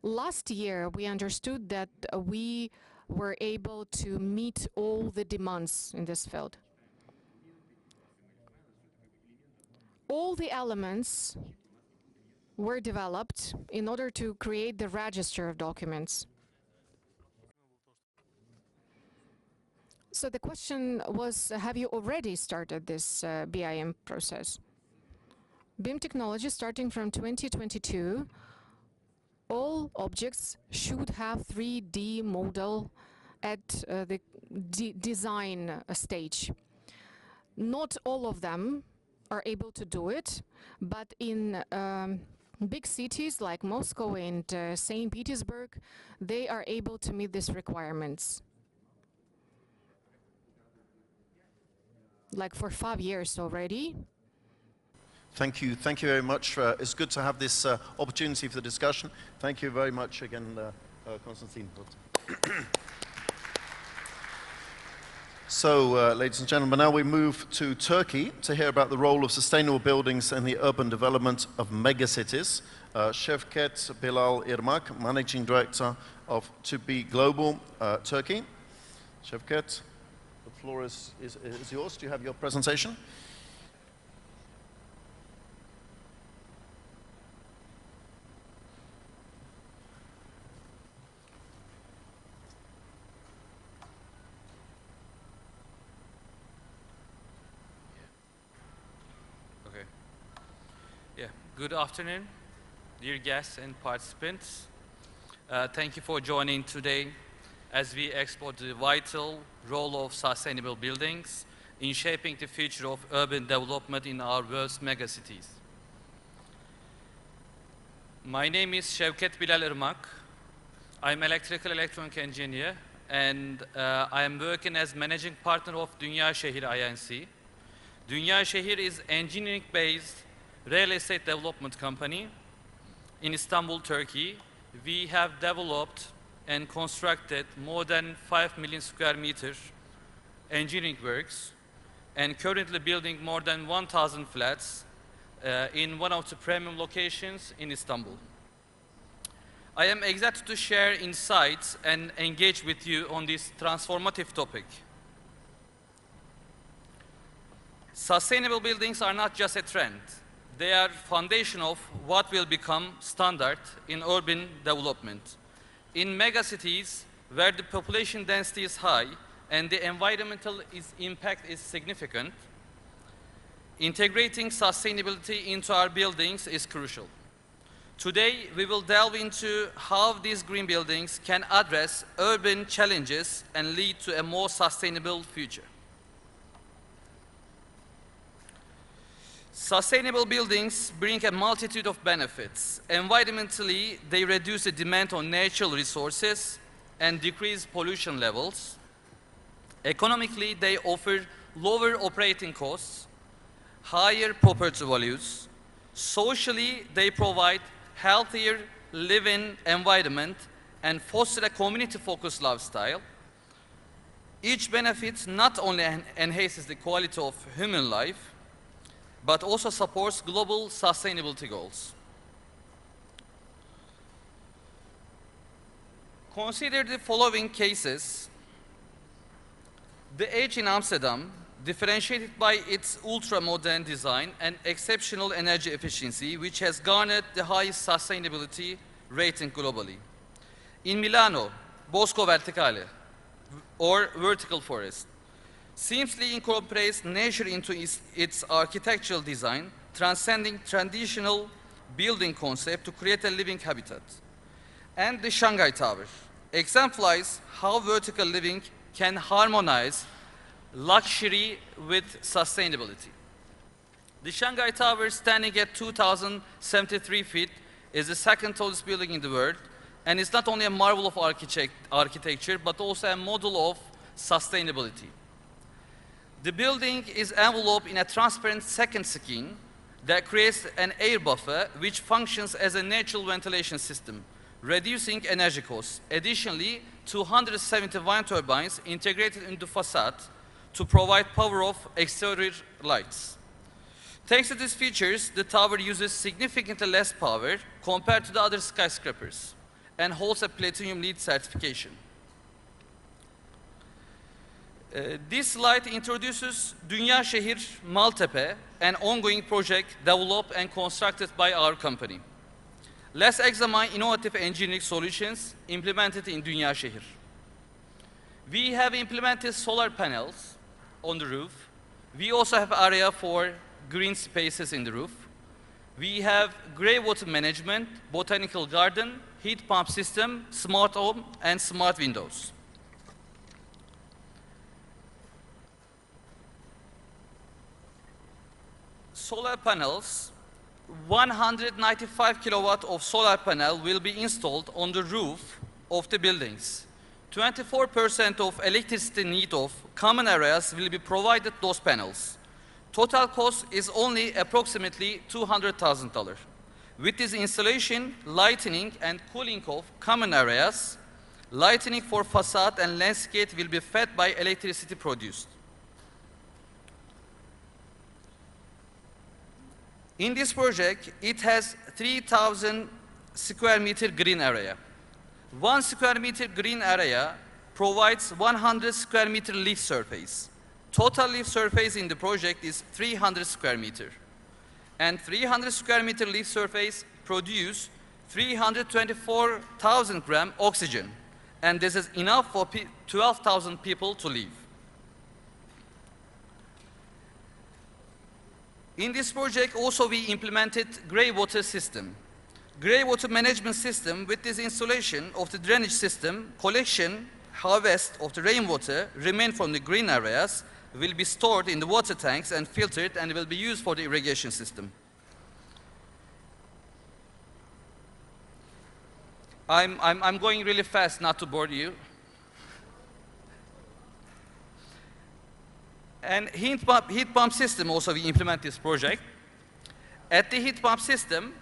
last year we understood that we were able to meet all the demands in this field. All the elements were developed in order to create the register of documents. So the question was, have you already started this BIM process? BIM technology, starting from 2022, all objects should have 3D model at the design stage. Not all of them are able to do it, but in big cities like Moscow and St. Petersburg, they are able to meet these requirements. Like for 5 years already. Thank you very much. It's good to have this opportunity for the discussion. Thank you very much again, Konstantin. So, ladies and gentlemen, now we move to Turkey to hear about the role of sustainable buildings in the urban development of megacities. Şevket Bilal Irmak, Managing Director of To Be Global, Turkey. Şevket, the floor is yours. Do you have your presentation? Good afternoon, dear guests and participants. Thank you for joining today as we explore the vital role of sustainable buildings in shaping the future of urban development in our world's megacities. My name is Şevket Bilal Irmak. I'm electrical electronic engineer and I am working as managing partner of Dünya Şehir INC. Dünya Şehir is engineering-based real estate development company in Istanbul, Turkey. We have developed and constructed more than 5 million square meters engineering works and currently building more than 1,000 flats in one of the premium locations in Istanbul. I am excited to share insights and engage with you on this transformative topic. Sustainable buildings are not just a trend. They are foundation of what will become standard in urban development. In megacities, where the population density is high and the environmental impact is significant, integrating sustainability into our buildings is crucial. Today, we will delve into how these green buildings can address urban challenges and lead to a more sustainable future. Sustainable buildings bring a multitude of benefits. Environmentally, they reduce the demand on natural resources and decrease pollution levels. Economically, they offer lower operating costs, higher property values. Socially, they provide healthier living environment and foster a community-focused lifestyle. Each benefit not only enhances the quality of human life, but also supports global sustainability goals. Consider the following cases. The Edge in Amsterdam, differentiated by its ultra-modern design and exceptional energy efficiency, which has garnered the highest sustainability rating globally. In Milano, Bosco Verticale, or vertical forest, seamlessly incorporates nature into its architectural design, transcending traditional building concept to create a living habitat. And the Shanghai Tower exemplifies how vertical living can harmonize luxury with sustainability. The Shanghai Tower, standing at 2,073 feet, is the second tallest building in the world, and it's not only a marvel of architecture, but also a model of sustainability. The building is enveloped in a transparent second skin that creates an air buffer which functions as a natural ventilation system, reducing energy costs. Additionally, 270 wind turbines integrated into facade to provide power of exterior lights. Thanks to these features, the tower uses significantly less power compared to the other skyscrapers and holds a Platinum LEED certification. This slide introduces Dünya Şehir Maltepe, an ongoing project developed and constructed by our company. Let's examine innovative engineering solutions implemented in Dünya Şehir. We have implemented solar panels on the roof. We also have area for green spaces in the roof. We have grey water management, botanical garden, heat pump system, smart home, and smart windows. Solar panels, 195 kilowatt of solar panel will be installed on the roof of the buildings. 24% of electricity need of common areas will be provided those panels. Total cost is only approximately $200,000. With this installation, lighting and cooling of common areas, Lighting for facade and landscape will be fed by electricity produced. In this project, it has 3,000 square meter green area. 1 square meter green area provides 100 square meter leaf surface. Total leaf surface in the project is 300 square meter. And 300 square meter leaf surface produce 324,000 gram oxygen. And this is enough for 12,000 people to live. In this project also we implemented gray water system. Gray water management system with this installation of the drainage system, collection, harvest of the rainwater remain from the green areas will be stored in the water tanks and filtered and will be used for the irrigation system. I'm going really fast not to bore you. And heat pump system also we implement this project. At the heat pump system,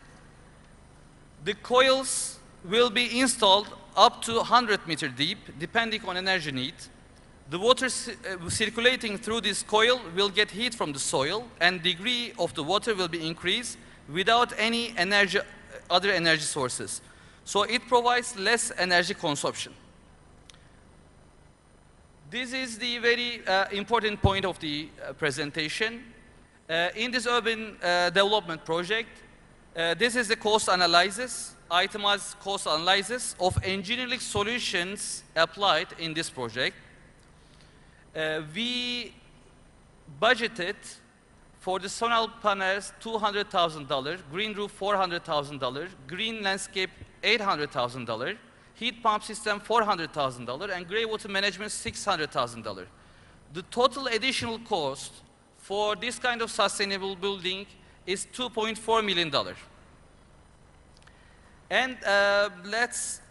the coils will be installed up to 100 meter deep, depending on energy need. The water circulating through this coil will get heat from the soil, and degree of the water will be increased without any other energy sources. So it provides less energy consumption. This is the very important point of the presentation. In this urban development project, this is the cost analysis, itemized cost analysis of engineering solutions applied in this project. We budgeted for the solar panels $200,000, green roof $400,000, green landscape $800,000, heat pump system $400,000, and gray water management $600,000. The total additional cost for this kind of sustainable building is $2.4 million. And let's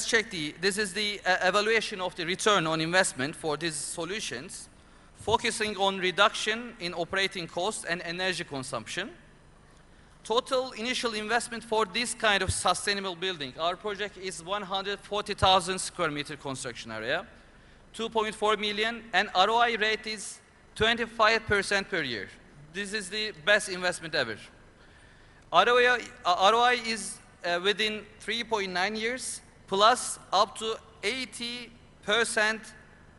check this is the evaluation of the return on investment for these solutions, focusing on reduction in operating costs and energy consumption. Total initial investment for this kind of sustainable building, our project is 140,000 square meter construction area, 2.4 million, and ROI rate is 25% per year. This is the best investment ever. ROI is within 3.9 years, plus up to 80%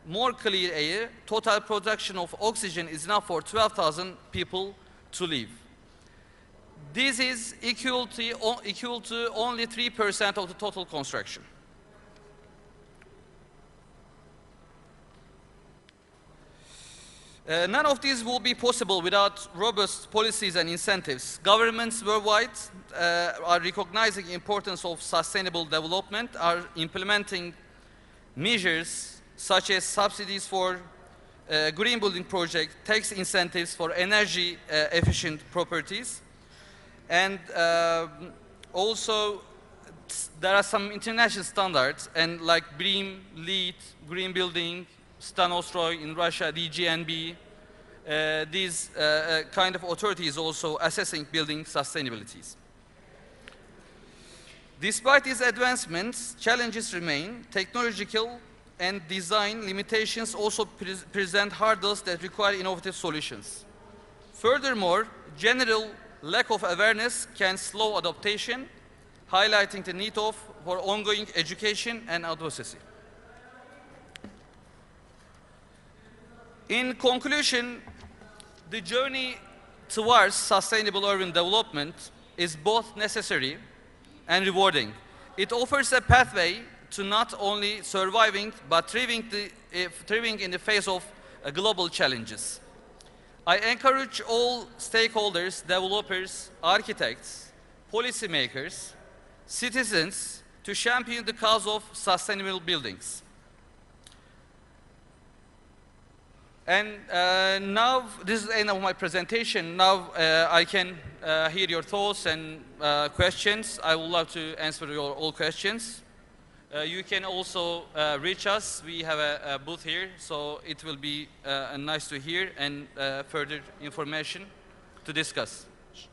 more clear air. Total production of oxygen is enough for 12,000 people to live. This is equal to only 3% of the total construction. None of these will be possible without robust policies and incentives. Governments worldwide are recognizing the importance of sustainable development, are implementing measures such as subsidies for green building projects, tax incentives for energy efficient properties, and also there are some international standards, and like BREEAM, LEED, Green Building, Stanostroy in Russia, DGNB, these kind of authorities also assessing building sustainabilities. Despite these advancements, challenges remain. Technological and design limitations also present hurdles that require innovative solutions. Furthermore, general lack of awareness can slow adaptation, highlighting the need for ongoing education and advocacy. In conclusion, the journey towards sustainable urban development is both necessary and rewarding. It offers a pathway to not only surviving, but thriving in the face of global challenges. I encourage all stakeholders, developers, architects, policymakers, citizens to champion the cause of sustainable buildings. And now, this is the end of my presentation. Now I can hear your thoughts and questions. I would love to answer your all questions. You can also reach us. We have a booth here, so it will be nice to hear and further information to discuss.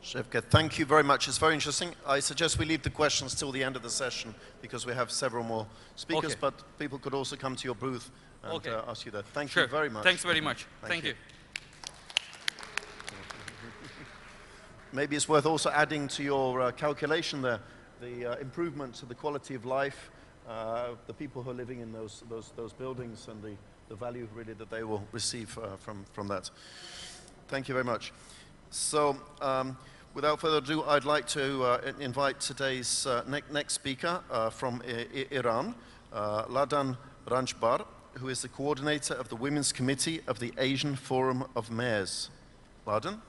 Shevket, thank you very much. It's very interesting. I suggest we leave the questions till the end of the session because we have several more speakers, Okay. but people could also come to your booth and Okay. ask you that. Thank Sure. you very much. Thanks very much. Thank Thank you. you. Maybe it's worth also adding to your calculation there the improvement to the quality of life, the people who are living in those buildings and the value really that they will receive from that. Thank you very much. So without further ado, I'd like to invite today's next speaker from Iran, Ladan Ranjbar, who is the coordinator of the Women's Committee of the Asian Forum of Mayors. Ladan?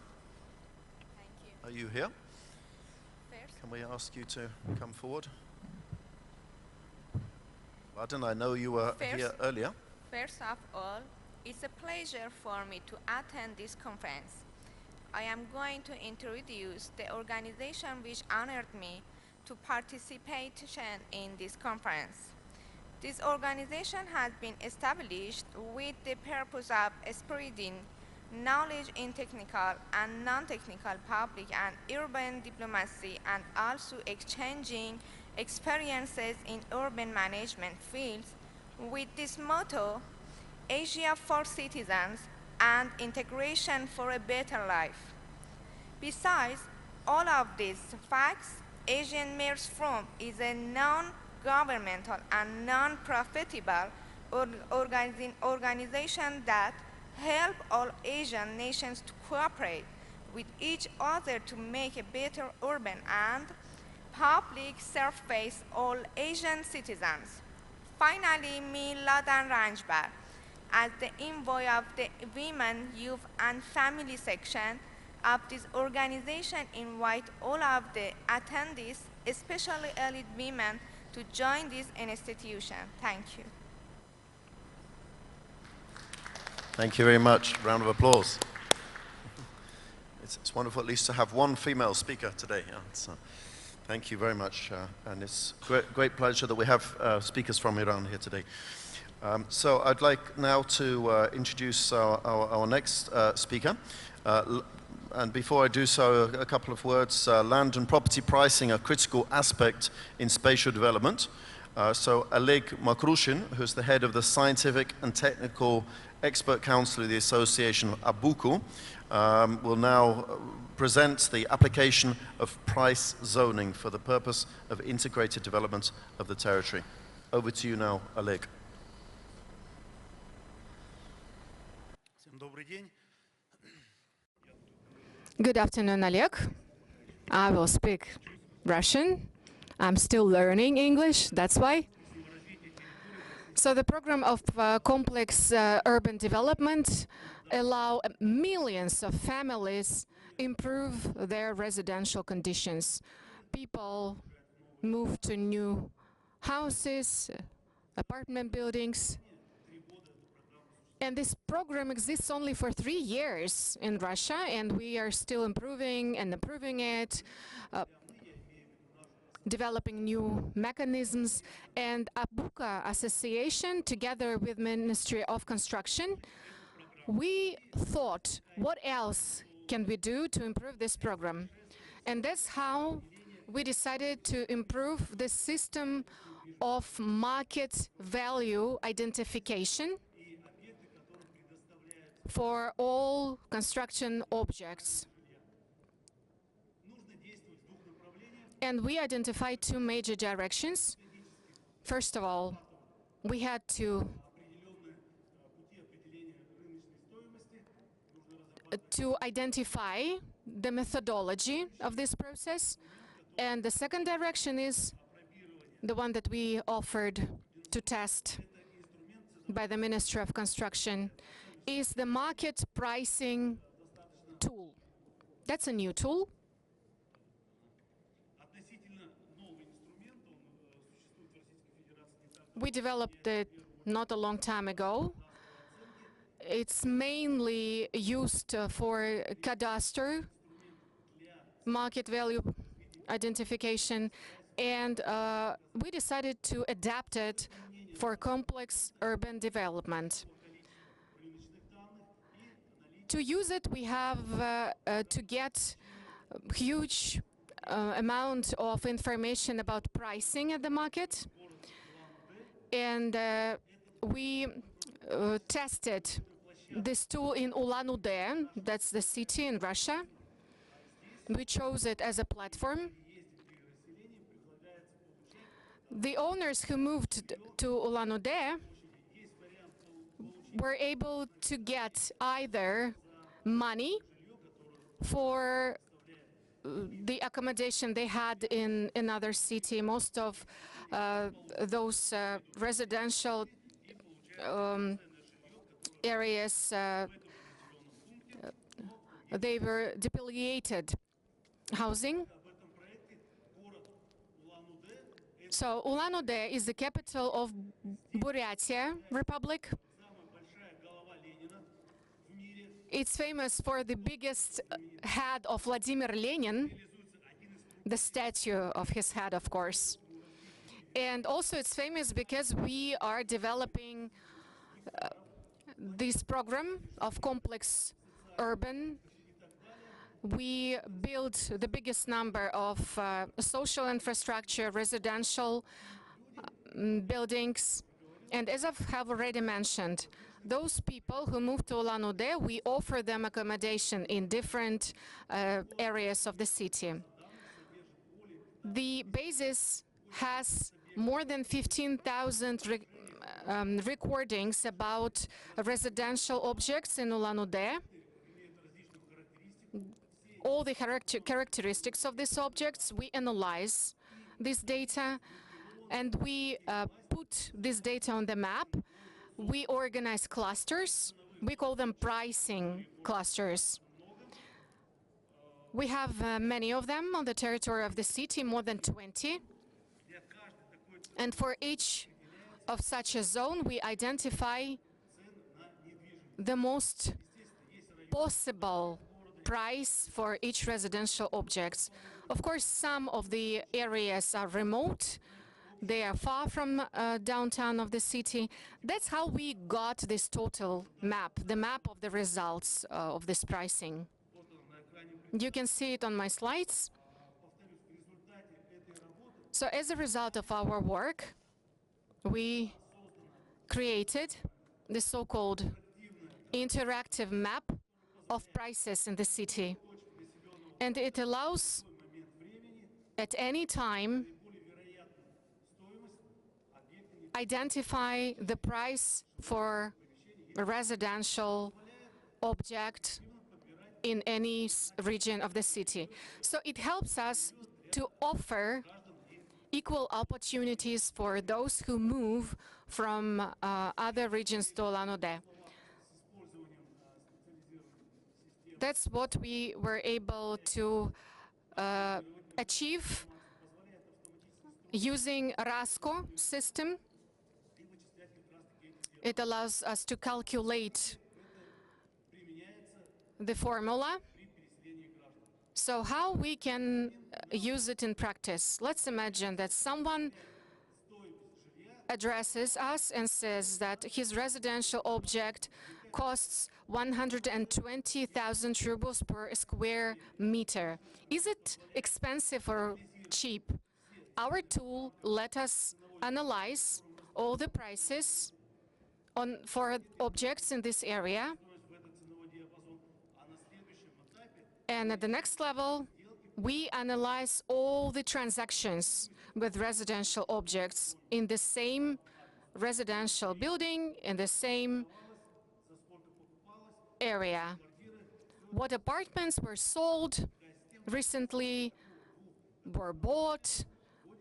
Are you here? Can we ask you to come forward? Ladan, I know you were here earlier. First of all, it's a pleasure for me to attend this conference. I am going to introduce the organization which honored me to participation in this conference. This organization has been established with the purpose of spreading knowledge in technical and non-technical public and urban diplomacy, and also exchanging experiences in urban management fields with this motto, Asia for citizens and integration for a better life. Besides all of these facts, Asian Mayors Forum is a non-governmental and non-profitable organization that help all Asian nations to cooperate with each other to make a better urban and public surface all Asian citizens. Finally, me, Ladan Ranjbar, as the envoy of the Women, Youth and Family section of this organization, invite all of the attendees, especially elite women, to join this institution. Thank you. Thank you very much. Round of applause. It's wonderful at least to have one female speaker today. Yeah, thank you very much. And it's great pleasure that we have speakers from Iran here today. So I'd like now to introduce our next speaker. And before I do so, a couple of words. Land and property pricing, a critical aspect in spatial development. So Oleg Makrushin, who's the head of the Scientific and Technical Expert Council of the Association of Abuku, will now present the application of price zoning for the purpose of integrated development of the territory. Over to you now, Oleg. Good afternoon, Oleg. I will speak Russian. I'm still learning English, that's why. So the program of complex urban development allow millions of families improve their residential conditions. People move to new houses, apartment buildings. And this program exists only for 3 years in Russia, and we are still improving it, developing new mechanisms. And Abuka Association, together with Ministry of Construction, we thought, what else can we do to improve this program? And that's how we decided to improve the system of market value identification for all construction objects. And we identified 2 major directions. First of all, we had to identify the methodology of this process. And the second direction is the one that we offered to test by the Ministry of Construction, is the market pricing tool. That's a new tool. We developed it not a long time ago. It's mainly used for cadastre, market value identification, and we decided to adapt it for complex urban development. To use it, we have to get huge amount of information about pricing at the market. And we tested this tool in Ulan-Ude, that's the city in Russia. We chose it as a platform. The owners who moved to Ulan-Ude were able to get either money for the accommodation they had in another city. Most of those residential areas, they were depopulated housing. So Ulan-Ude is the capital of Buryatia Republic. It's famous for the biggest head of Vladimir Lenin, the statue of his head, of course. And also it's famous because we are developing this program of complex urban. We built the biggest number of social infrastructure, residential buildings. And as I have already mentioned, those people who move to Ulan-Ude, we offer them accommodation in different areas of the city. The basis has more than 15,000 recordings about residential objects in Ulan-Ude. All the characteristics of these objects, we analyze this data, and we put this data on the map. We organize clusters. We call them pricing clusters. We have many of them on the territory of the city, more than 20. And for each of such a zone, we identify the most possible price for each residential object. Of course, some of the areas are remote. They are far from downtown of the city. That's how we got this total map, the map of the results of this pricing. You can see it on my slides. So as a result of our work, we created the so-called interactive map of prices in the city. And it allows at any time identify the price for a residential object in any region of the city. So it helps us to offer equal opportunities for those who move from other regions to Ulan-Ude. That's what we were able to achieve using RASCO system. It allows us to calculate the formula. So how we can use it in practice? Let's imagine that someone addresses us and says that his residential object costs 120,000 rubles per square meter. Is it expensive or cheap? Our tool let us analyze all the prices for objects in this area. And at the next level, we analyze all the transactions with residential objects in the same residential building, in the same area. What apartments were sold recently, were bought,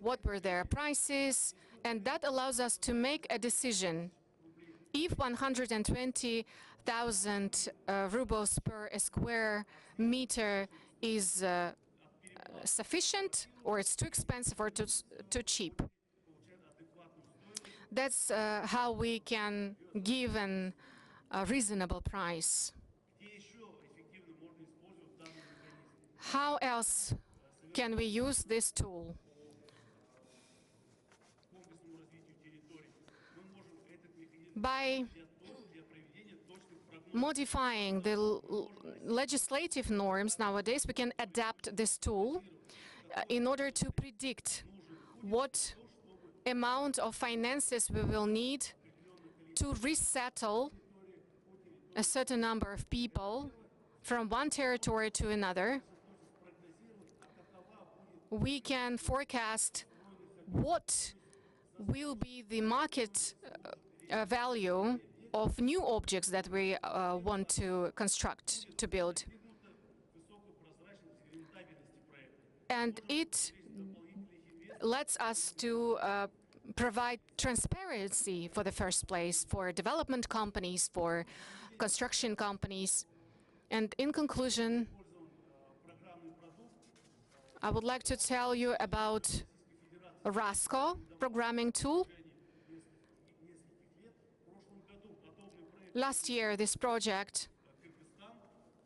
what were their prices, and that allows us to make a decision. If 120,000 rubles per square meter is sufficient, or it's too expensive, or too cheap. That's how we can give a reasonable price. How else can we use this tool? By modifying the legislative norms nowadays, we can adapt this tool in order to predict what amount of finances we will need to resettle a certain number of people from one territory to another. We can forecast what will be the market value of new objects that we want to construct, to build. And it lets us to provide transparency for the first place for development companies, for construction companies. And in conclusion, I would like to tell you about RASCO programming tool. Last year, this project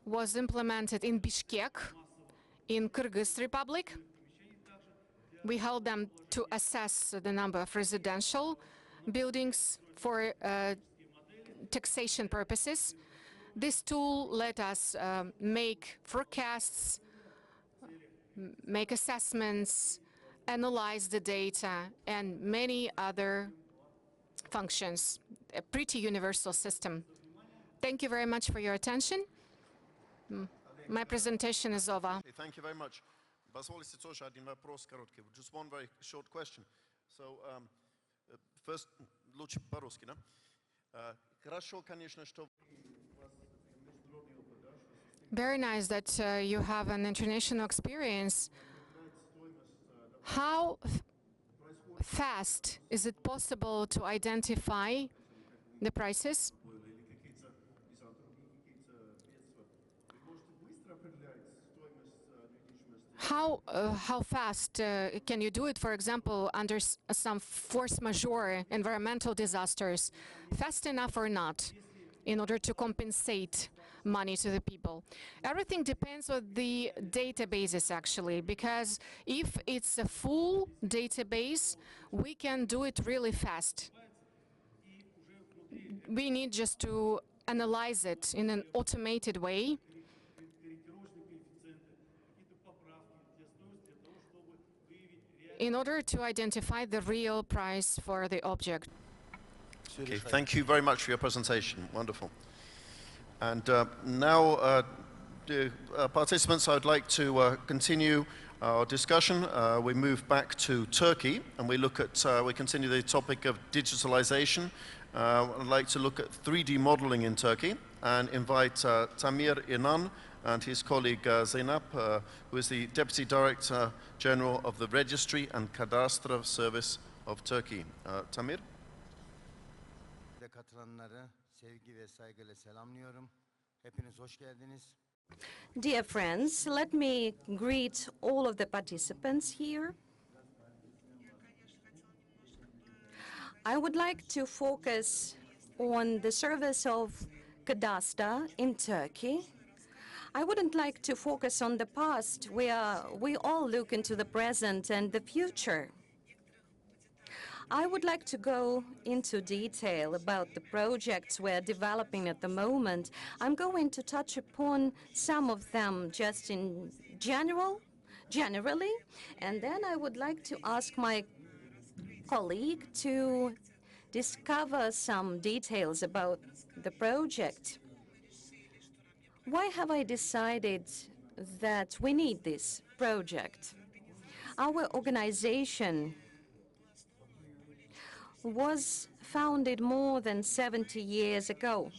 was implemented in Bishkek, in Kyrgyz Republic. We held them to assess the number of residential buildings for taxation purposes. This tool let us make forecasts, make assessments, analyze the data, and many other functions. A pretty universal system. Thank you very much for your attention. My presentation is over. Okay, thank you very much. Позвольте тоже один вопрос короткий. Just one very short question. So, first, лучше по-русски, да? Хорошо, конечно, что... Very nice that you have an international experience. How fast is it possible to identify the prices? How fast can you do it, for example, under some force majeure environmental disasters? Fast enough or not, in order to compensate money to the people? Everything depends on the databases, actually, because if it's a full database, we can do it really fast. We need just to analyze it in an automated way. In order to identify the real price for the object. Okay, thank you very much for your presentation. Wonderful. And now, dear participants, I'd like to continue our discussion. We move back to Turkey, and we look at, we continue the topic of digitalization. I'd like to look at 3D modeling in Turkey and invite Tamir Inan and his colleague Zeynep, who is the Deputy Director General of the Registry and Cadastre Service of Turkey. Tamir? Katılanları sevgi ve saygıyla selamlıyorum. Hepiniz hoş geldiniz. Dear friends, let me greet all of the participants here. I would like to focus on the service of Cadastre in Turkey. I wouldn't like to focus on the past. We all look into the present and the future. I would like to go into detail about the projects we're developing at the moment. I'm going to touch upon some of them just in generally, and then I would like to ask my colleague to discover some details about the project. Why have I decided that we need this project? Our organization was founded more than 70 years ago.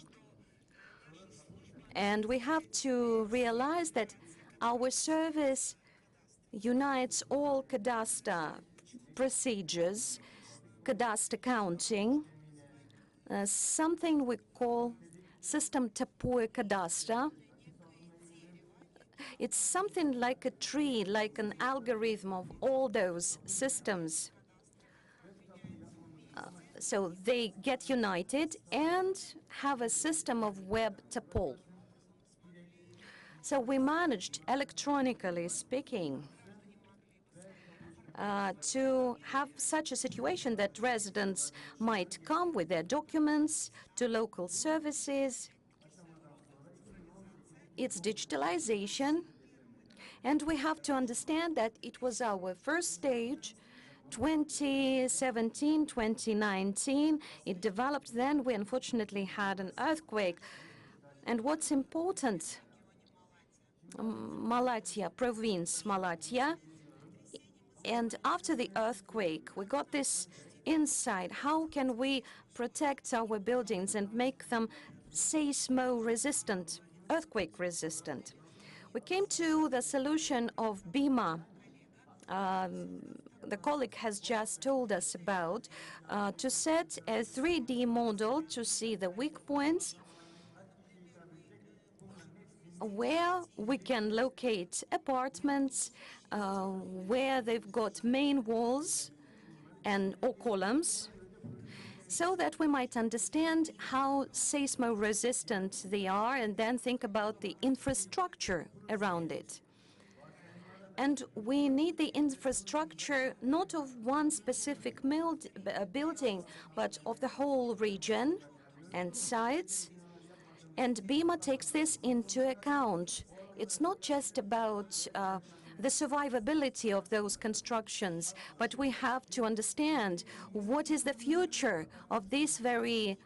And we have to realize that our service unites all cadastre procedures, cadastre counting, something we call system Tapue cadastre. It's something like a tree, like an algorithm of all those systems. So they get united and have a system of web tuple. So we managed, electronically speaking, to have such a situation that residents might come with their documents to local services its digitalization, and we have to understand that it was our first stage, 2017, 2019. It developed then. We unfortunately had an earthquake. And what's important, Malatya, province Malatya, and after the earthquake, we got this insight. How can we protect our buildings and make them seismo-resistant, earthquake-resistant? We came to the solution of BIMA. The colleague has just told us about, to set a 3D model to see the weak points, where we can locate apartments, where they've got main walls or columns, so that we might understand how seismo-resistant they are and then think about the infrastructure around it. And we need the infrastructure not of one specific building, but of the whole region and sites. And BIMA takes this into account. It's not just about the survivability of those constructions, but we have to understand what is the future of this very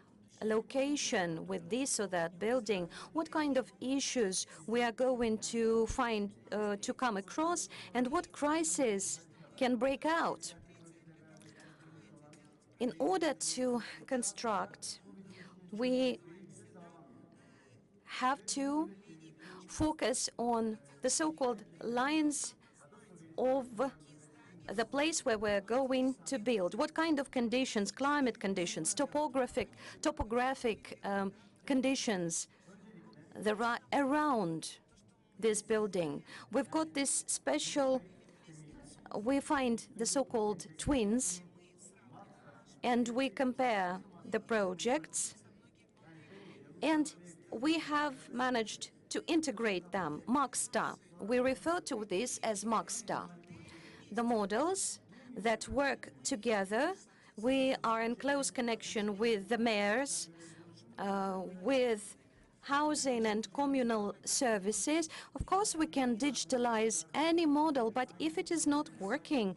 location with this or that building, what kind of issues we are going to find, to come across, and what crises can break out. In order to construct, we have to focus on the so-called lines of the place where we're going to build. What kind of conditions, climate conditions, topographic conditions there are around this building. We've got this special, we find the so-called twins, and we compare the projects, and we have managed to integrate them, MAXTA. We refer to this as MAXTA. The models that work together, we are in close connection with the mayors, with housing and communal services. Of course, we can digitalize any model, but if it is not working,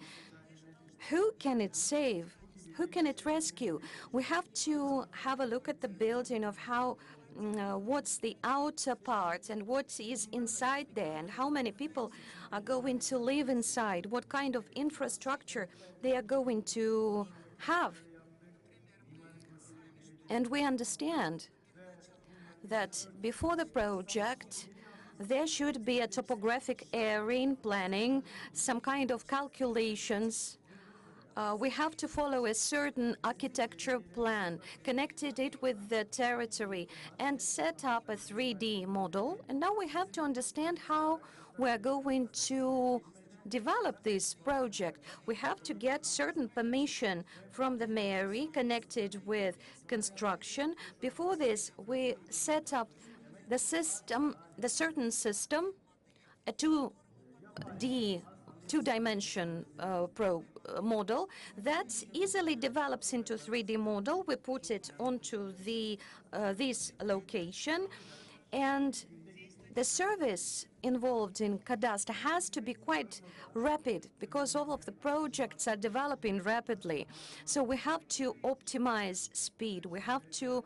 who can it save? Who can it rescue? We have to have a look at the building of how what's the outer part and what is inside there, and how many people are going to live inside, what kind of infrastructure they are going to have. And we understand that before the project, there should be a topographic area in planning, some kind of calculations. We have to follow a certain architecture plan, connected it with the territory, and set up a 3D model. And now we have to understand how we're going to develop this project. We have to get certain permission from the mayor connected with construction. Before this, we set up the system, the certain system, a 2D, two-dimension model that easily develops into 3D model. We put it onto this location, and the service involved in cadastre has to be quite rapid because all of the projects are developing rapidly. So we have to optimize speed. We have to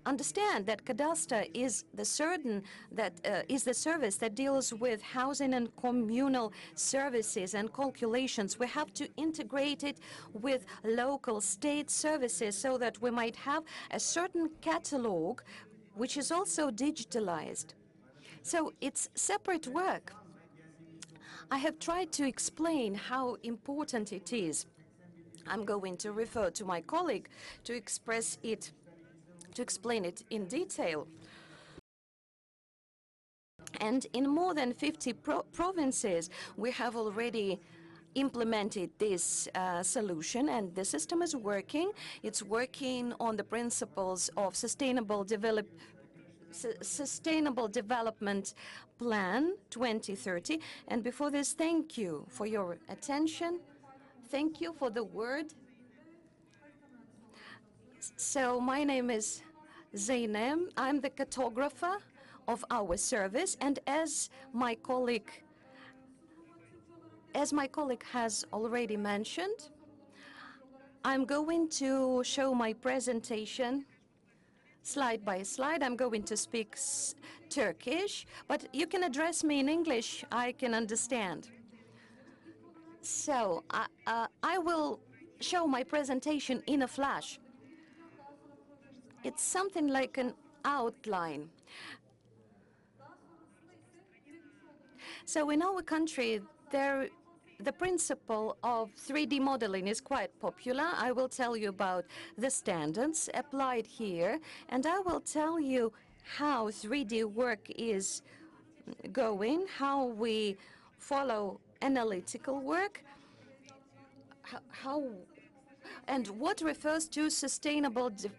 understand that cadastre is the service that deals with housing and communal services and calculations. We have to integrate it with local state services so that we might have a certain catalog which is also digitalized. So it's separate work. I have tried to explain how important it is. I'm going to refer to my colleague to explain it in detail. And in more than 50 provinces, we have already implemented this solution, and the system is working. It's working on the principles of Sustainable Development Plan 2030. And before this, thank you for your attention. Thank you for the word. So my name is Zeynep. I'm the cartographer of our service. And as my colleague has already mentioned, I'm going to show my presentation slide by slide. I'm going to speak Turkish, but you can address me in English. I can understand. So I will show my presentation in a flash. It's something like an outline. So in our country, the principle of 3D modeling is quite popular. I will tell you about the standards applied here, and I will tell you how 3D work is going, how we follow analytical work, and what refers to sustainability.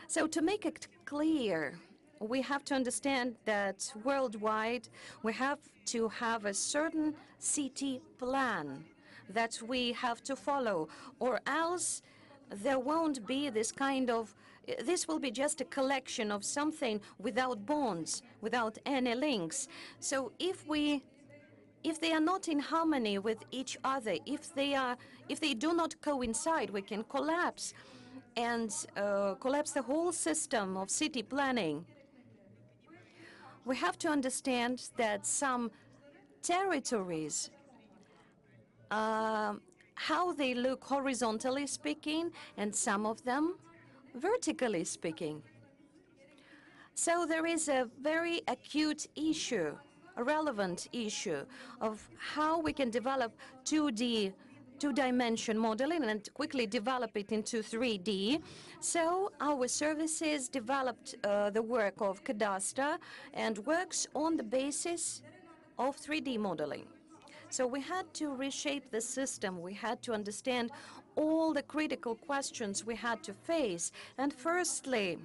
So to make it clear, we have to understand that worldwide we have to have a certain city plan that we have to follow, or else there won't be this kind of, this will be just a collection of something without bonds, without any links. So if they are not in harmony with each other, if they do not coincide, we can collapse and collapse the whole system of city planning. We have to understand that some territories, how they look horizontally speaking, and some of them vertically speaking. So there is a very acute issue, a relevant issue of how we can develop 2D, two-dimension modeling and quickly develop it into 3D. So our services developed the work of Cadastre and works on the basis of 3D modeling. So we had to reshape the system. We had to understand all the critical questions we had to face. And firstly,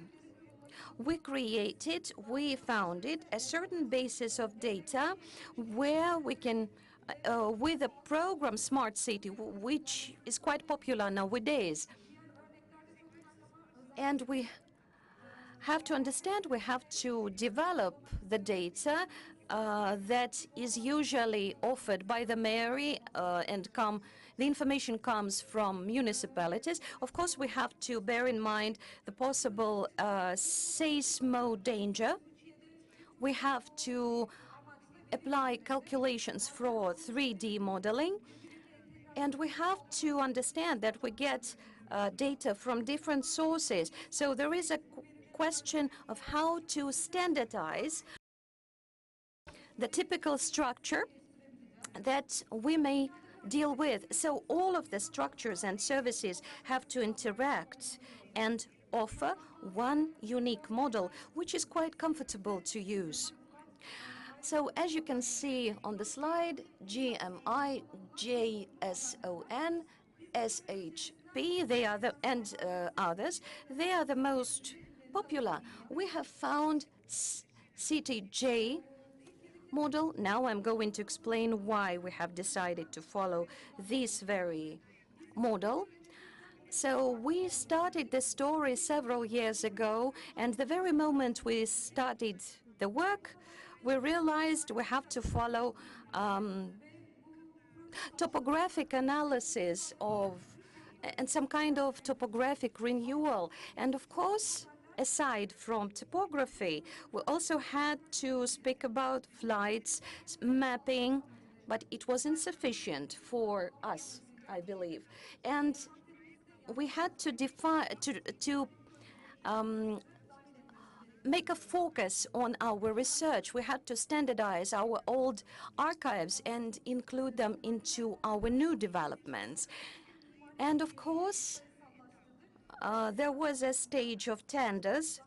we founded a certain basis of data where we can, with a program Smart City, which is quite popular nowadays. And we have to understand, we have to develop the data that is usually offered by the mayor the information comes from municipalities. Of course, we have to bear in mind the possible seismo danger. We have to apply calculations for 3D modeling. And we have to understand that we get data from different sources. So there is a question of how to standardize the typical structure that we may deal with. So all of the structures and services have to interact and offer one unique model, which is quite comfortable to use. So as you can see on the slide, GMI, JSON, SHP, and others, they are the most popular. We have found CTJ model. Now I'm going to explain why we have decided to follow this very model. So we started the story several years ago, and the very moment we started the work, we realized we have to follow topographic analysis and some kind of topographic renewal. And of course, aside from topography, we also had to speak about flights, mapping, but it was insufficient for us, I believe. And we had to make a focus on our research. We had to standardize our old archives and include them into our new developments. And of course, there was a stage of tenders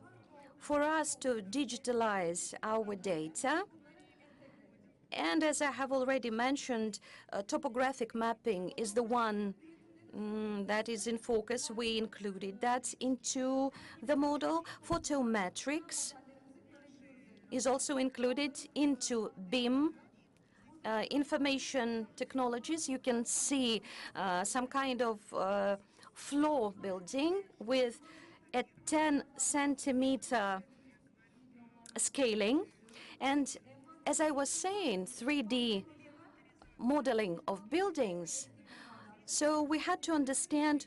for us to digitalize our data. And as I have already mentioned, topographic mapping is the one that is in focus. We included that into the model. Photometrics is also included into BIM. Information technologies, you can see some kind of floor building with at 10 centimeter scaling. And as I was saying, 3D modeling of buildings. So we had to understand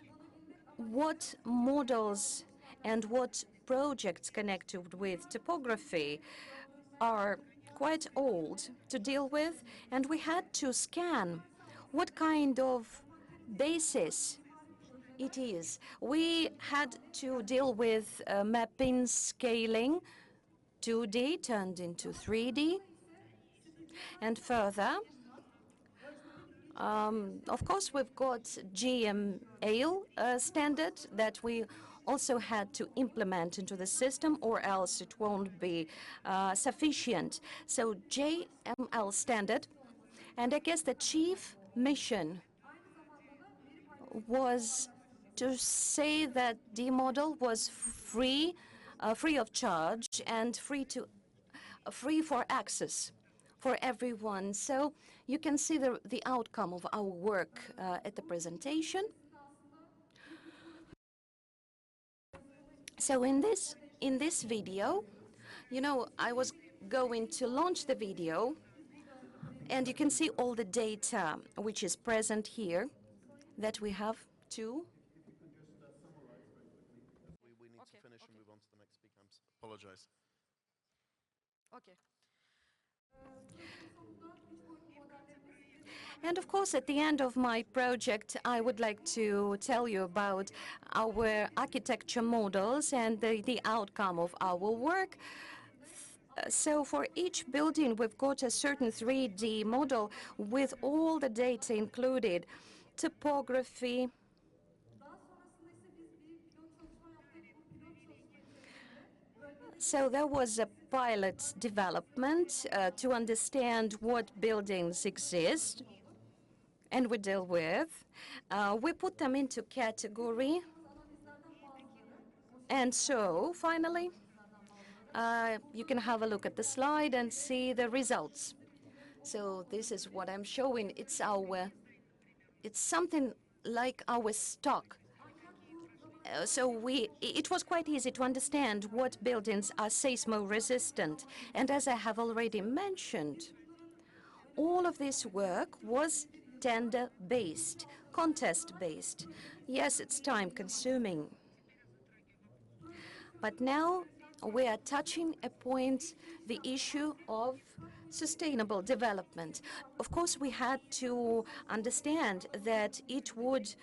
what models and what projects connected with topography are quite old to deal with, and we had to scan what kind of basis it is. We had to deal with mapping, scaling, 2D turned into 3D, and further. Of course, we've got GMAL standard that we also had to implement into the system, or else it won't be sufficient. So GML standard, and I guess the chief mission was to say that the model was free, free of charge, and free for access for everyone. So you can see the outcome of our work at the presentation. So in this video, you know, I was going to launch the video, and you can see all the data which is present here that we have to. We need to finish and move on to the next speaker. I apologize. Okay. And of course, at the end of my project, I would like to tell you about our architecture models and the outcome of our work. So for each building, we've got a certain 3D model with all the data included, topography, so there was a pilot development to understand what buildings exist and we deal with. We put them into category. And so, finally, you can have a look at the slide and see the results. So this is what I'm showing. It's something like our stock. It was quite easy to understand what buildings are seismo-resistant. And as I have already mentioned, all of this work was tender-based, contest-based. Yes, it's time-consuming. But now we are touching a point, the issue of sustainable development. Of course, we had to understand that it would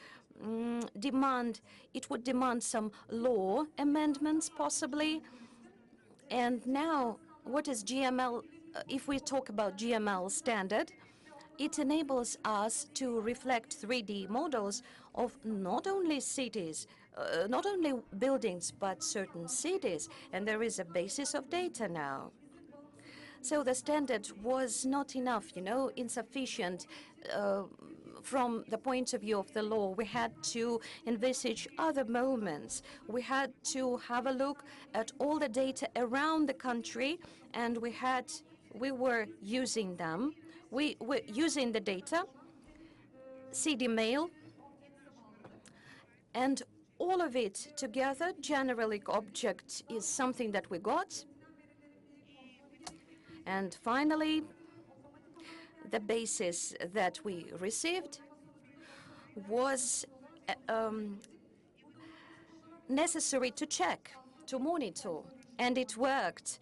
demand some law amendments, possibly. And now, what is GML? If we talk about GML standard, it enables us to reflect 3D models of not only cities, not only buildings, but certain cities. And there is a basis of data now. So the standard was not enough, you know, insufficient from the point of view of the law. We had to envisage other moments. We had to have a look at all the data around the country, and we were using them. We were using the data, CDMail, and all of it together. Generic object is something that we got. And finally, the basis that we received was necessary to check, to monitor, and it worked.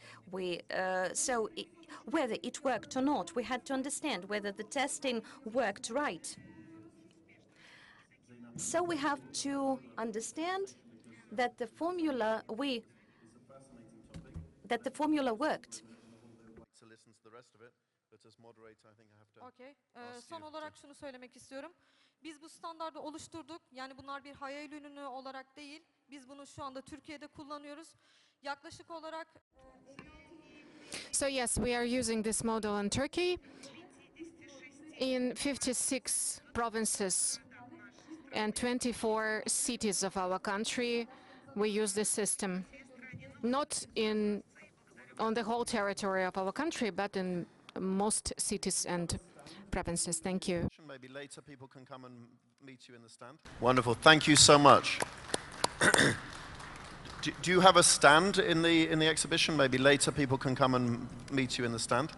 Whether it worked or not, we had to understand whether the testing worked right. So we have to understand that the formula worked. To listen to the rest of it, but as moderator, I think I have to. Okay. Son olarak şunu söylemek istiyorum. Biz bu standardı oluşturduk. Yani bunlar bir hayal ürünü olarak değil. Biz bunu şu anda Türkiye'de kullanıyoruz. Yaklaşık olarak So yes, we are using this model in Turkey in 56 provinces and 24 cities of our country. We use this system, not on the whole territory of our country, but in most cities and provinces. Thank you. Maybe later people can come and meet you in the stand. Wonderful. Thank you so much. Do you have a stand in the exhibition? Maybe later people can come and meet you in the stand.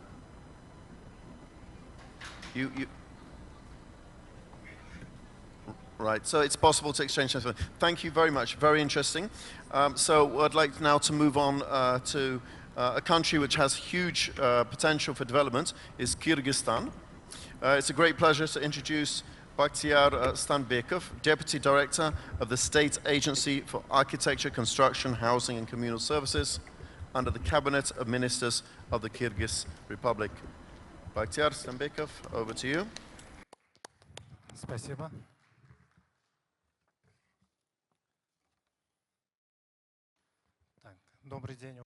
You Right, so it's possible to exchange information. Thank you very much, very interesting. So I'd like now to move on to a country which has huge potential for development, is Kyrgyzstan. It's a great pleasure to introduce Bakhtiar Stanbekov, Deputy Director of the State Agency for Architecture, Construction, Housing and Communal Services under the Cabinet of Ministers of the Kyrgyz Republic. Bakhtiar Stanbekov, over to you. Спасибо. Добрый день.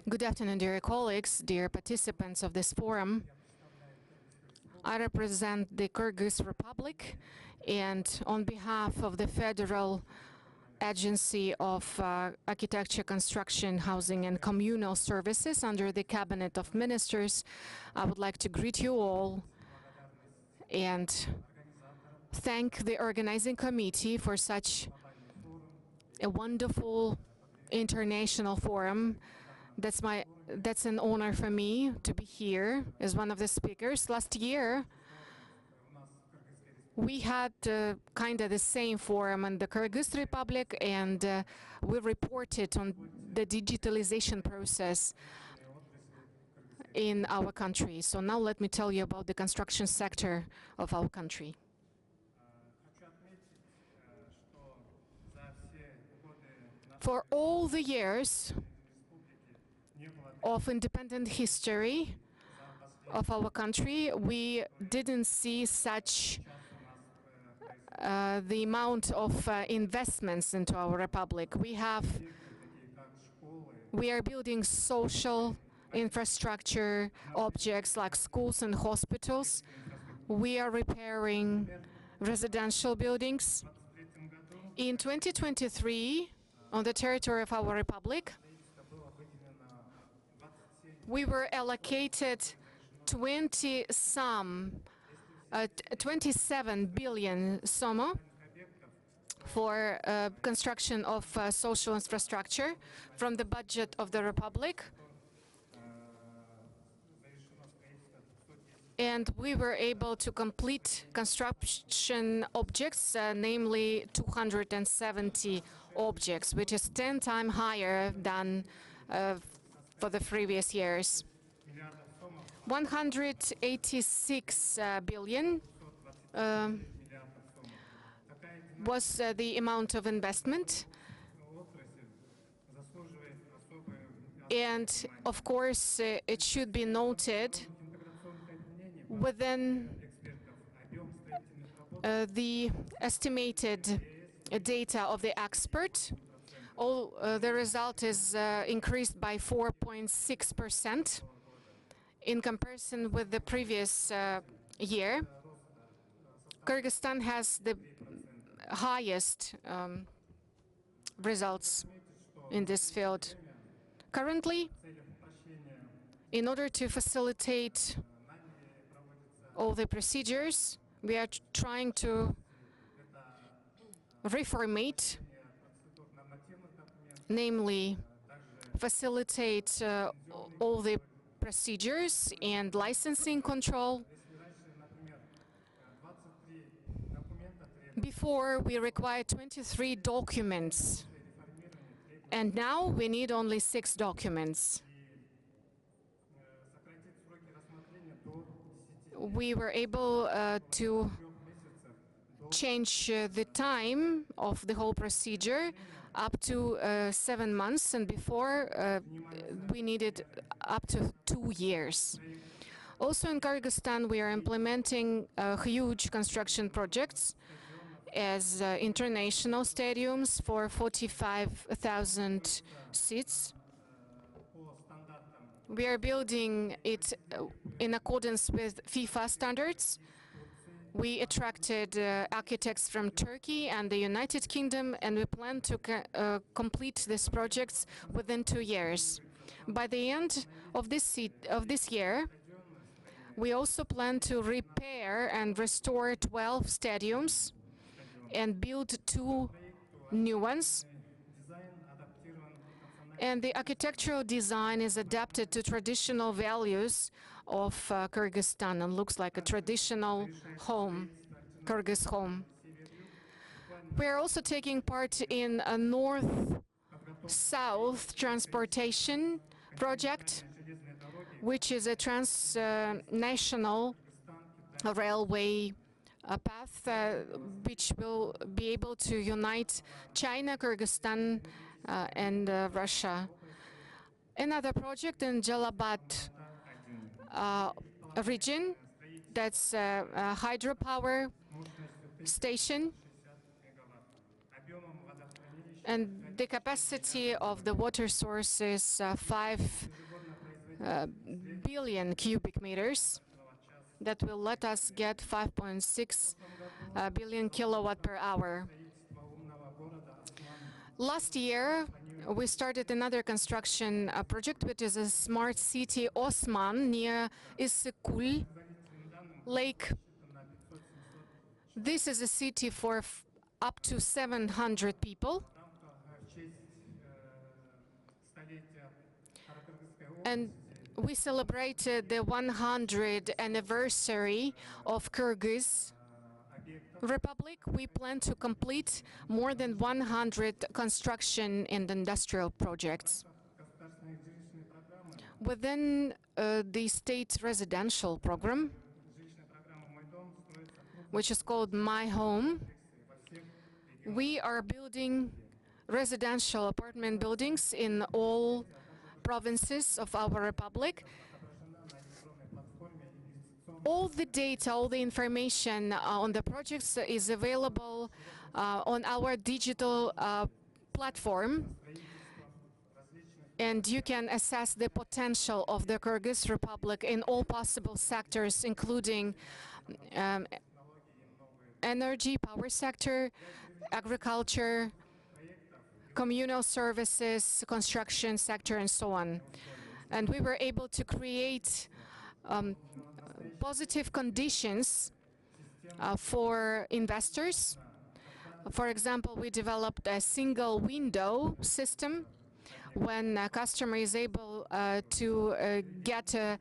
Good afternoon, dear colleagues, dear participants of this forum. I represent the Kyrgyz Republic, and on behalf of the Federal Agency of Architecture, Construction, Housing and Communal Services under the Cabinet of Ministers, I would like to greet you all and thank the organizing committee for such a wonderful international forum. That's an honor for me to be here as one of the speakers. Last year, we had kind of the same forum in the Kyrgyz Republic, and we reported on the digitalization process in our country. So now let me tell you about the construction sector of our country. For all the years of independent history of our country, we didn't see such the amount of investments into our republic. We are building social infrastructure objects like schools and hospitals. We are repairing residential buildings. In 2023, on the territory of our republic, we were allocated 27 billion soma for construction of social infrastructure from the budget of the republic. And we were able to complete construction objects, namely 270 objects, which is 10 times higher than for the previous years. 186 billion was the amount of investment. And of course, it should be noted within the estimated data of the expert, the result is increased by 4.6% in comparison with the previous year. Kyrgyzstan has the highest results in this field. Currently, in order to facilitate all the procedures, we are trying to reformate, namely facilitate all the procedures and licensing control. Before, we required 23 documents, and now we need only 6 documents. We were able to change the time of the whole procedure up to 7 months, and before we needed up to 2 years. Also in Kyrgyzstan, we are implementing huge construction projects as international stadiums for 45,000 seats. We are building it in accordance with FIFA standards. We attracted architects from Turkey and the United Kingdom, and we plan to complete these projects within 2 years. By the end of this year, we also plan to repair and restore 12 stadiums and build 2 new ones. And the architectural design is adapted to traditional values of Kyrgyzstan and looks like a traditional home, Kyrgyz home. We are also taking part in a north-south transportation project, which is a transnational railway path which will be able to unite China, Kyrgyzstan, and Russia. Another project in Jalabad region, that's a hydropower station, and the capacity of the water source is 5 billion cubic meters. That will let us get 5.6 billion kilowatt per hour. Last year, we started another construction project, which is a smart city Osman near Issyk-Kul Lake. This is a city for up to 700 people. And we celebrated the 100th anniversary of Kyrgyz Republic. We plan to complete more than 100 construction and industrial projects. Within the state residential program, which is called My Home, we are building residential apartment buildings in all provinces of our republic. All the data, all the information on the projects is available on our digital platform, and you can assess the potential of the Kyrgyz Republic in all possible sectors, including energy, power sector, agriculture, communal services, construction sector, and so on. And we were able to create positive conditions for investors. For example, we developed a single window system when a customer is able to get a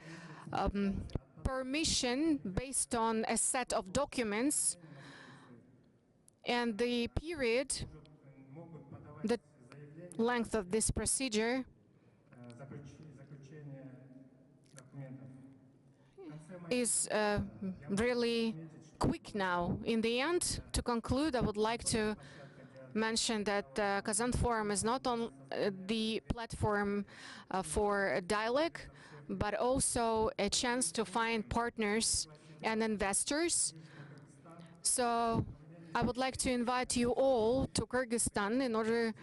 permission based on a set of documents, and the period, the length of this procedure is really quick now. In the end, to conclude, I would like to mention that Kazan Forum is not on the platform for dialogue, but also a chance to find partners and investors. So I would like to invite you all to Kyrgyzstan in order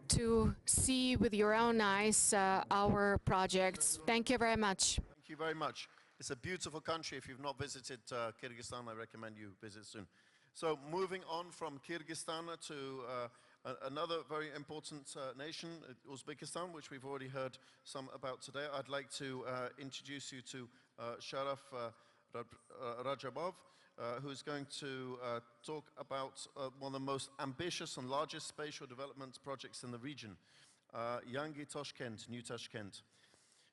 to see with your own eyes our projects. Thank you very much. Thank you very much. It's a beautiful country. If you've not visited Kyrgyzstan, I recommend you visit soon. So moving on from Kyrgyzstan to another very important nation, Uzbekistan, which we've already heard some about today. I'd like to introduce you to Sharaf Rajabov, who's going to talk about one of the most ambitious and largest spatial development projects in the region, Yangi Toshkent, New Tashkent.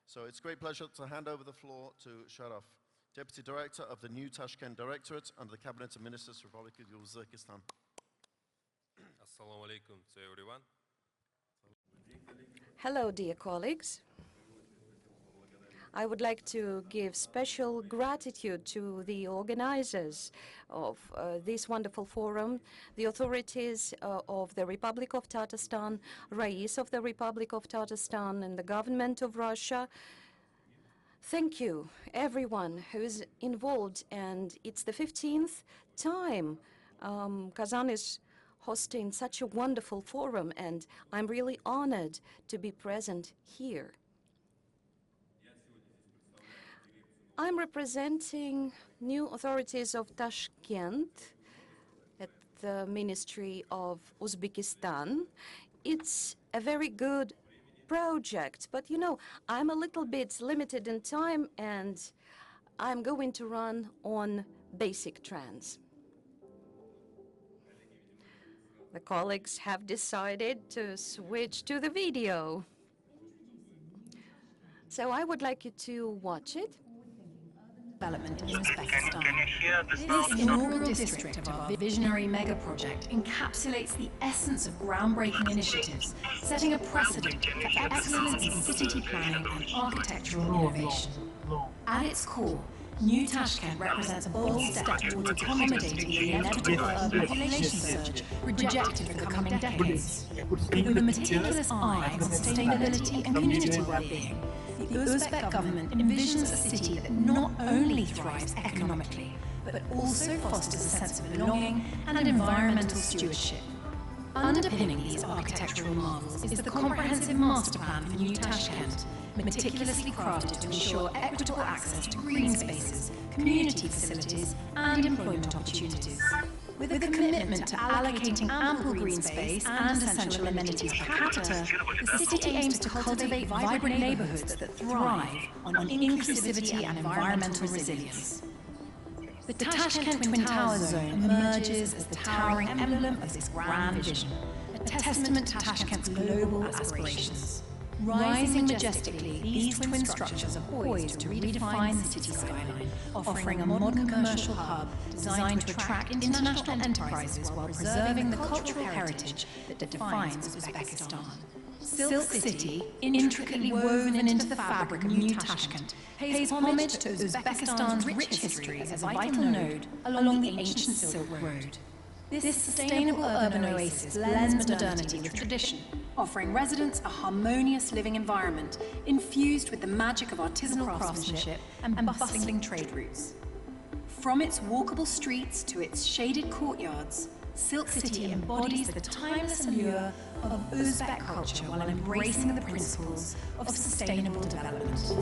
So it's a great pleasure to hand over the floor to Sharaf, Deputy Director of the New Tashkent Directorate under the Cabinet of Ministers, Republic of Uzbekistan. Assalamu alaikum to everyone. Hello, dear colleagues. I would like to give special gratitude to the organizers of this wonderful forum, the authorities of the Republic of Tatarstan, Rais of the Republic of Tatarstan, and the government of Russia. Thank you, everyone who is involved, and it's the 15th time Kazan is hosting such a wonderful forum, and I'm really honored to be present here. I'm representing new authorities of Tashkent at the Ministry of Uzbekistan. It's a very good project, but you know, I'm a little bit limited in time, and I'm going to run on basic trends. The colleagues have decided to switch to the video. So I would like you to watch it. Development in Uzbekistan. This inaugural district of our visionary mega project encapsulates the essence of groundbreaking initiatives, setting a precedent for excellence in city planning and architectural innovation. At its core, New Tashkent represents a bold step towards accommodating the inevitable urban population surge projected for the coming decades. With a meticulous eye on sustainability and community well-being, the Uzbek government envisions a city that not only thrives economically, but also fosters a sense of belonging and environmental stewardship. Underpinning these architectural marvels is the comprehensive master plan for New Tashkent, meticulously crafted to ensure equitable access to green spaces, community facilities, and employment opportunities. With a commitment to allocating ample green space and essential amenities per capita, the city aims to cultivate vibrant neighborhoods that thrive on inclusivity and environmental resilience. The Tashkent Twin Towers zone emerges as the towering emblem of this grand vision, a testament to Tashkent's global aspirations. Rising majestically, these twin structures are poised to redefine the city skyline, offering a modern commercial hub designed to attract international enterprises while preserving the cultural heritage that defines Uzbekistan. Silk City, intricately woven into the fabric of New Tashkent, pays homage to Uzbekistan's rich history as a vital node along the ancient Silk Road. This sustainable urban oasis blends modernity with tradition, offering residents a harmonious living environment infused with the magic of artisanal craftsmanship and bustling trade routes. From its walkable streets to its shaded courtyards, Silk City embodies the timeless allure of Uzbek culture while embracing the principles of sustainable development.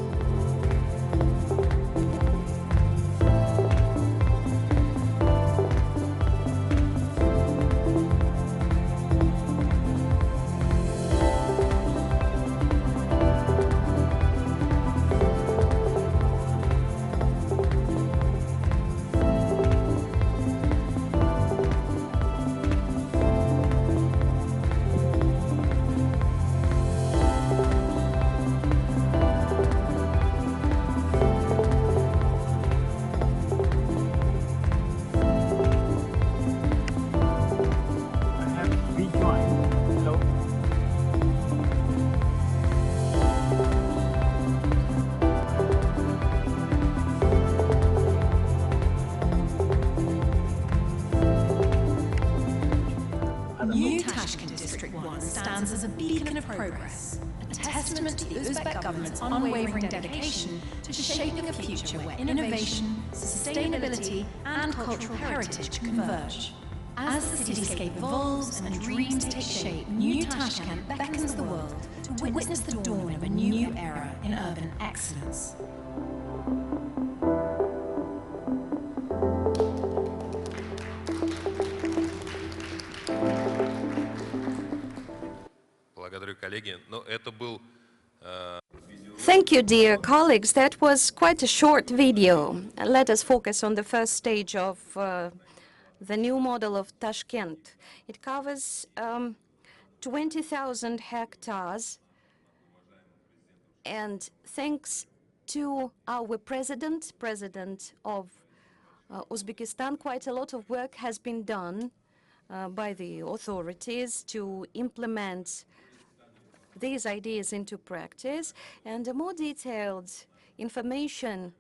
Government's unwavering dedication to shaping a future where innovation, sustainability, and cultural heritage converge. As the cityscape evolves and dreams take shape, New Tashkent beckons the world to witness the dawn of a new era in urban excellence. Благодарю, коллеги. Но это был Thank you, dear colleagues. That was quite a short video. Let us focus on the first stage of the new model of Tashkent. It covers 20,000 hectares, and thanks to our president of Uzbekistan, quite a lot of work has been done by the authorities to implement these ideas into practice, and a more detailed information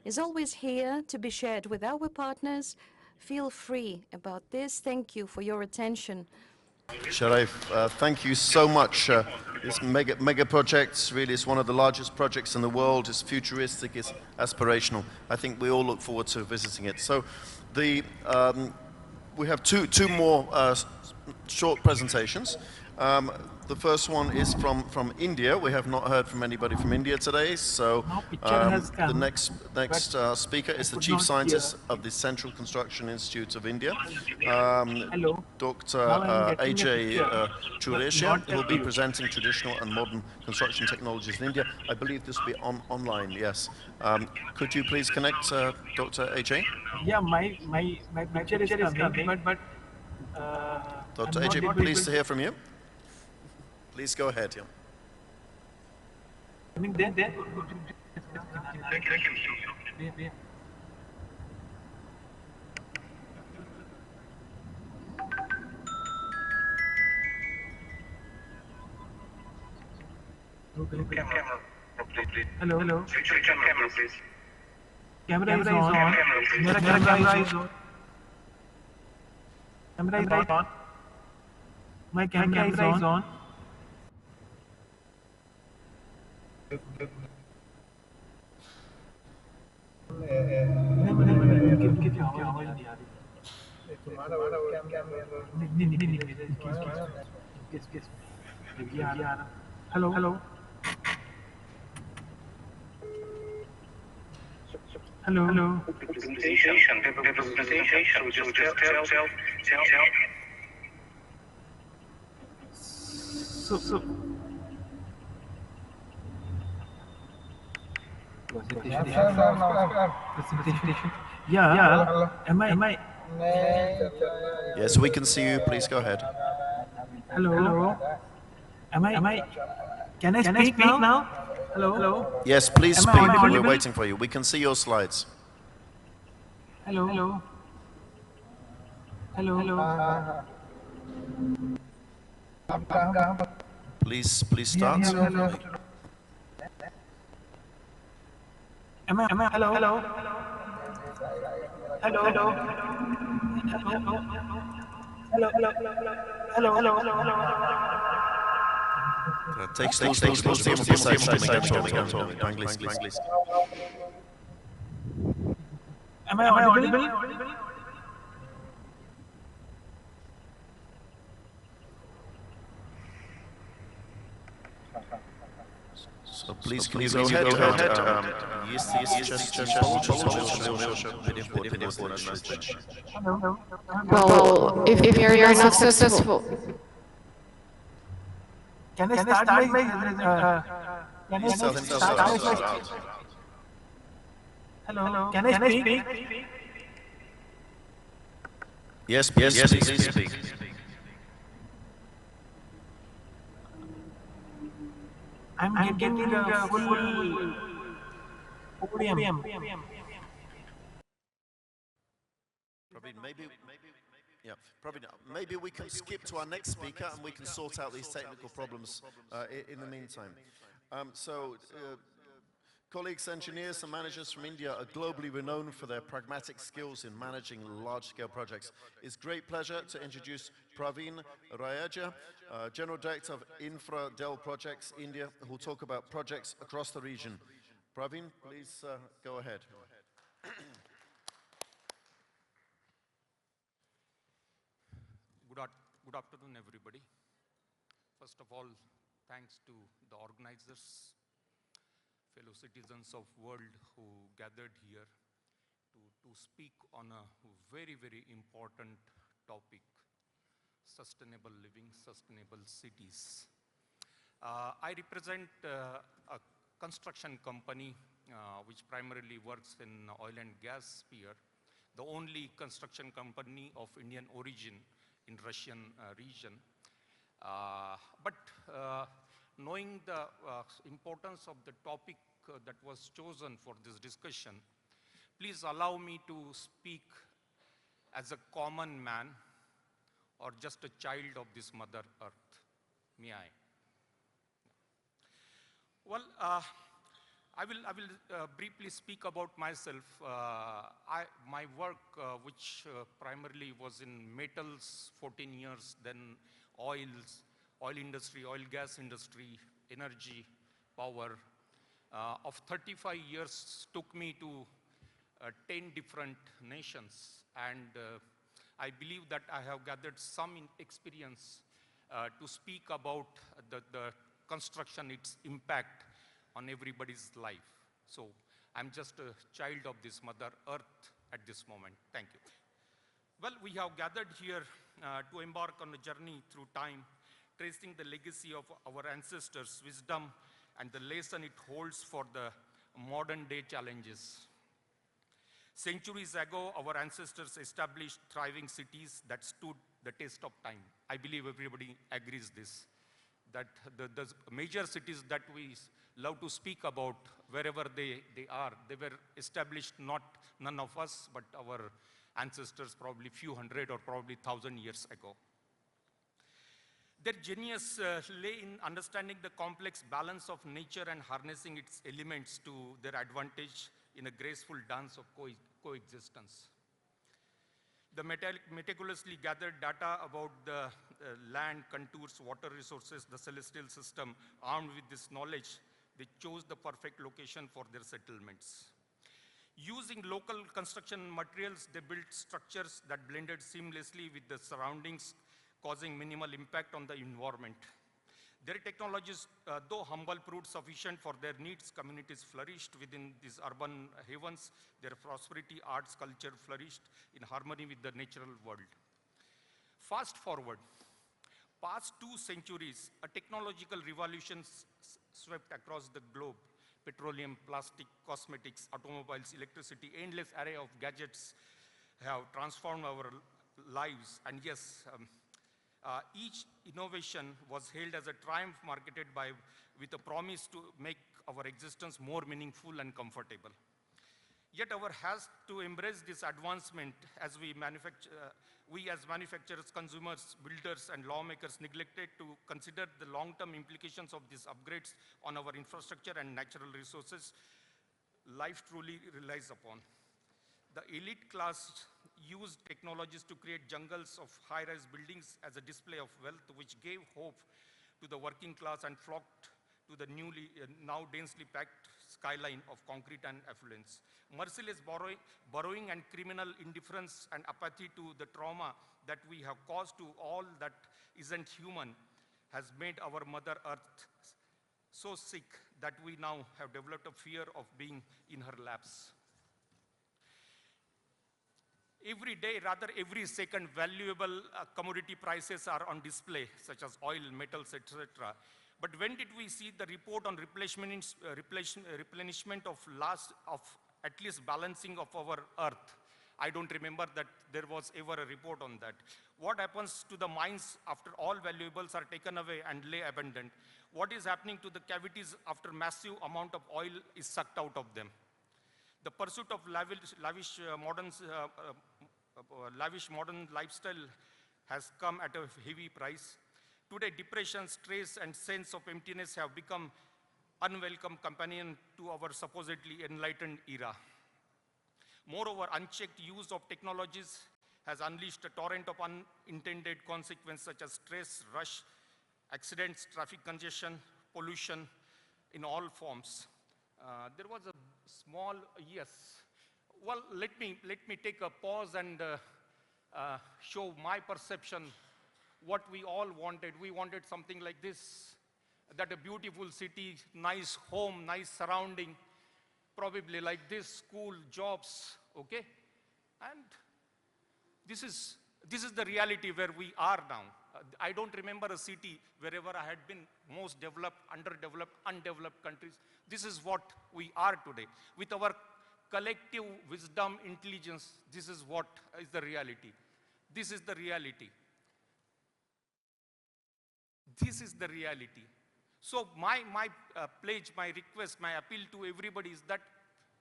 is always here to be shared with our partners. Feel free about this. Thank you for your attention. Sharif, thank you so much. This mega project really is one of the largest projects in the world. It's futuristic, it's aspirational. I think we all look forward to visiting it. So we have two more short presentations. The first one is from India. We have not heard from anybody from India today, so the next speaker is the Chief Scientist of the Central Construction Institute of India, Dr. AJ Chureshia, who will be presenting traditional and modern construction technologies in India. I believe this will be online, yes. Could you please connect, Dr. AJ? Yeah, my picture is coming, but Dr. AJ, pleased to hear from you. Please go ahead, yeah. Coming there. Camera, please. Hello. Switch on camera, please. Camera is on. Camera is on. Camera is on. My camera is on. नहीं आवाज नहीं आ रही तुम्हारा नहीं किस ये आ रहा hello Presentation. So just tell. So. Presentation. Yeah. Am I? Yes, we can see you. Please go ahead. Hello. Am I? Can I speak now? Hello. Yes, please speak. We're waiting for you. We can see your slides. Hello. Please start. Am I? Hello. Take please. Am I audible? So please go ahead. Well, if you're not successful. Can I start my Hello. Can I speak? Yes, please speak. I'm getting a full podium. Maybe we can skip to our next speaker and we can sort out these technical problems in the meantime. Colleagues, engineers and managers from India are globally renowned for their pragmatic skills in managing large-scale projects. It's great pleasure to introduce Praveen Rayaja, General Director of Infra Dell Projects, India, who will talk about projects across the region. Praveen, please go ahead. Good afternoon, everybody. First of all, thanks to the organizers, fellow citizens of world who gathered here to speak on a very, very important topic, sustainable living, sustainable cities. I represent a construction company which primarily works in oil and gas sphere, the only construction company of Indian origin in Russian region. But knowing the importance of the topic that was chosen for this discussion, please allow me to speak as a common man or just a child of this Mother Earth. May I? Well, I will briefly speak about myself. My work, which primarily was in metals, 14 years, then oil industry, oil gas industry, energy, power, of 35 years took me to 10 different nations. And I believe that I have gathered some experience to speak about the construction, its impact on everybody's life. So I'm just a child of this Mother Earth at this moment. Thank you. Well, we have gathered here to embark on a journey through time, tracing the legacy of our ancestors' wisdom and the lesson it holds for the modern day challenges. Centuries ago, our ancestors established thriving cities that stood the test of time. I believe everybody agrees this. that the major cities that we love to speak about, wherever they are, they were established none of us, but our ancestors probably few hundred or probably 1,000 years ago. Their genius lay in understanding the complex balance of nature and harnessing its elements to their advantage in a graceful dance of coexistence. The meticulously gathered data about the land, contours, water resources, the celestial system, armed with this knowledge, they chose the perfect location for their settlements. Using local construction materials, they built structures that blended seamlessly with the surroundings, causing minimal impact on the environment. Their technologies, though humble, proved sufficient for their needs. Communities flourished within these urban havens. Their prosperity, arts, culture flourished in harmony with the natural world. Fast forward, past 2 centuries, a technological revolution swept across the globe. Petroleum, plastic, cosmetics, automobiles, electricity, endless array of gadgets have transformed our lives. And yes, each innovation was hailed as a triumph, marketed with a promise to make our existence more meaningful and comfortable. Yet our has to embrace this advancement as we as manufacturers, consumers, builders, and lawmakers neglected to consider the long-term implications of these upgrades on our infrastructure and natural resources life truly relies upon. The elite class used technologies to create jungles of high-rise buildings as a display of wealth, which gave hope to the working class and flocked to the now densely packed skyline of concrete and affluence. Merciless borrowing and criminal indifference and apathy to the trauma that we have caused to all that isn't human has made our Mother Earth so sick that we now have developed a fear of being in her laps. Every day, rather every second, valuable commodity prices are on display, such as oil, metals, etc. But when did we see the report on replenishment of at least balancing of our Earth? I don't remember that there was ever a report on that. What happens to the mines after all valuables are taken away and lay abandoned? What is happening to the cavities after massive amount of oil is sucked out of them? The pursuit of lavish modern lifestyle has come at a heavy price. Today, depression, stress, and sense of emptiness have become unwelcome companion to our supposedly enlightened era. Moreover, unchecked use of technologies has unleashed a torrent of unintended consequences such as stress, rush, accidents, traffic congestion, pollution in all forms. There was a small, yes. Well, let me take a pause and show my perception, what we all wanted. We wanted something like this, that a beautiful city, nice home, nice surrounding, probably like this, school, jobs, okay? And this is the reality where we are now. I don't remember a city wherever I had been most developed, underdeveloped, undeveloped countries. This is what we are today. With our collective wisdom, intelligence, this is what is the reality. This is the reality. This is the reality. So my pledge, my request, my appeal to everybody is that,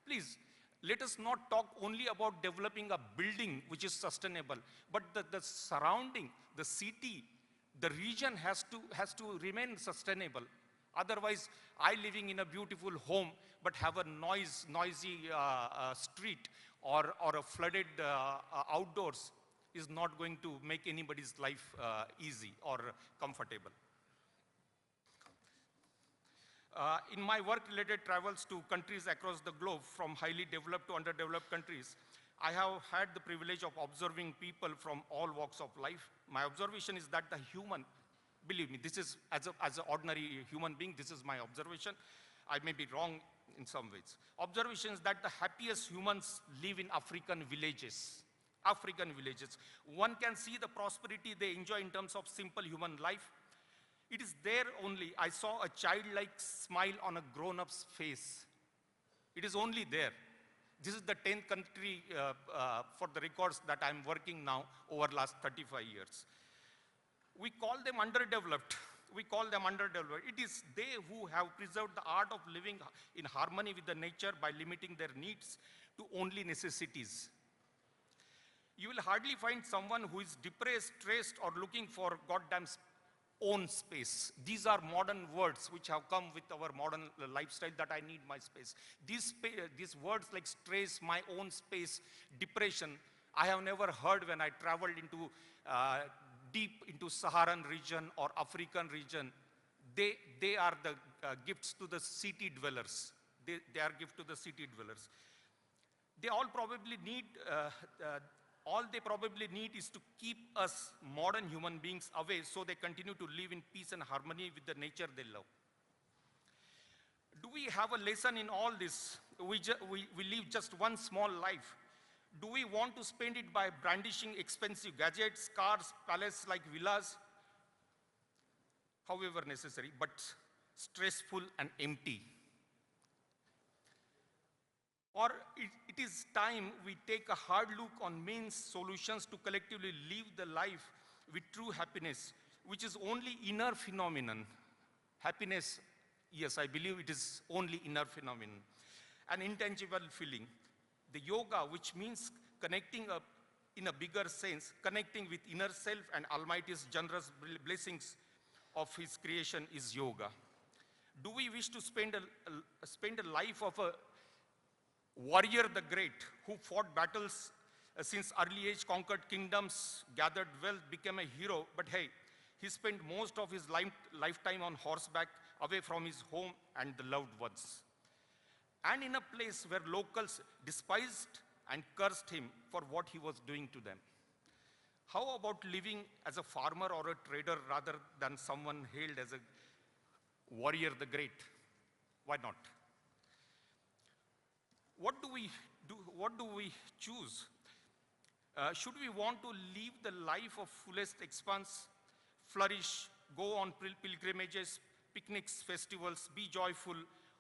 please, let us not talk only about developing a building which is sustainable, but the surrounding, the city, the region has to remain sustainable. Otherwise, I living in a beautiful home, but have a noisy street or a flooded outdoors is not going to make anybody's life easy or comfortable. In my work-related travels to countries across the globe, from highly developed to underdeveloped countries, I have had the privilege of observing people from all walks of life. My observation is that the human, believe me, this is, as an ordinary human being, this is my observation. I may be wrong in some ways. Observation is that the happiest humans live in African villages. African villages. One can see the prosperity they enjoy in terms of simple human life. It is there only. I saw a childlike smile on a grown-up's face. It is only there. This is the 10th country for the records that I'm working now over last 35 years. We call them underdeveloped, we call them underdeveloped. It is they who have preserved the art of living in harmony with the nature by limiting their needs to only necessities. You will hardly find someone who is depressed, stressed, or looking for goddamn own space. These are modern words which have come with our modern lifestyle, that I need my space. These words like stress, my own space, depression, I have never heard when I traveled into deep into Saharan region or African region. They are the gifts to the city dwellers. They are gift to the city dwellers. They all probably need all they probably need is to keep us modern human beings away so they continue to live in peace and harmony with the nature they love. Do we have a lesson in all this? We live just one small life. Do we want to spend it by brandishing expensive gadgets, cars, palaces like villas? However necessary, but stressful and empty. Or it is time we take a hard look on means solutions to collectively live the life with true happiness, which is only inner phenomenon. Happiness, yes, I believe it is only inner phenomenon. An intangible feeling. The yoga, which means connecting up in a bigger sense, connecting with inner self and Almighty's generous blessings of His creation, is yoga. Do we wish to spend a life of a warrior the great, who fought battles since early age, conquered kingdoms, gathered wealth, became a hero, but hey, he spent most of his lifetime on horseback, away from his home and the loved ones, and in a place where locals despised and cursed him for what he was doing to them. How about living as a farmer or a trader rather than someone hailed as a warrior the great? Why not? What do we do? What do we choose? Should we want to live the life of fullest expanse, flourish, go on pilgrimages, picnics, festivals, be joyful,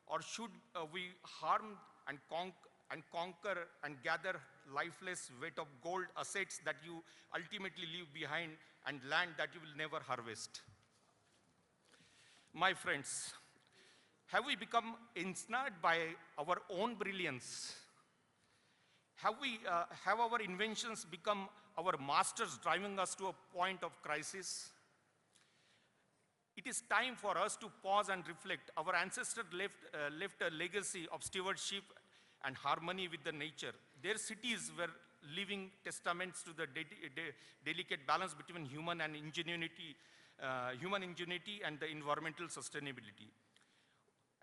or should we harm and conquer and gather lifeless weight of gold assets that you ultimately leave behind and land that you will never harvest? My friends, have we become ensnared by our own brilliance? Have our inventions become our masters, driving us to a point of crisis? It is time for us to pause and reflect. Our ancestors left a legacy of stewardship and harmony with the nature. Their cities were living testaments to the delicate balance between human ingenuity and the environmental sustainability.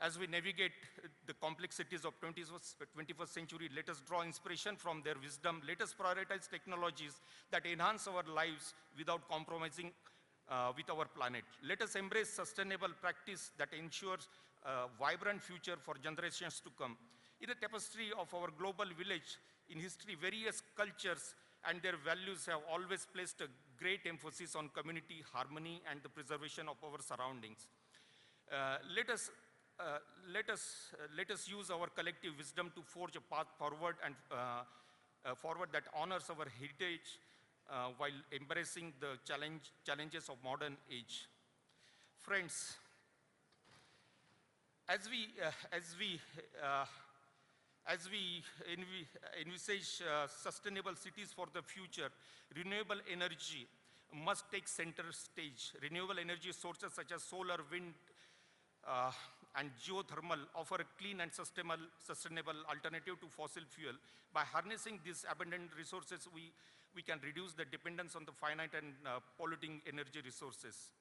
As we navigate the complexities of 21st century, let us draw inspiration from their wisdom. Let us prioritize technologies that enhance our lives without compromising with our planet. Let us embrace sustainable practice that ensures a vibrant future for generations to come. In the tapestry of our global village, in history, various cultures and their values have always placed a great emphasis on community harmony and the preservation of our surroundings. Let us use our collective wisdom to forge a path forward and forward that honors our heritage while embracing the challenges of modern age. Friends, as we envisage sustainable cities for the future, renewable energy must take center stage. Renewable energy sources such as solar, wind, and geothermal offer a clean and sustainable alternative to fossil fuel. By harnessing these abundant resources, we can reduce the dependence on the finite and polluting energy resources.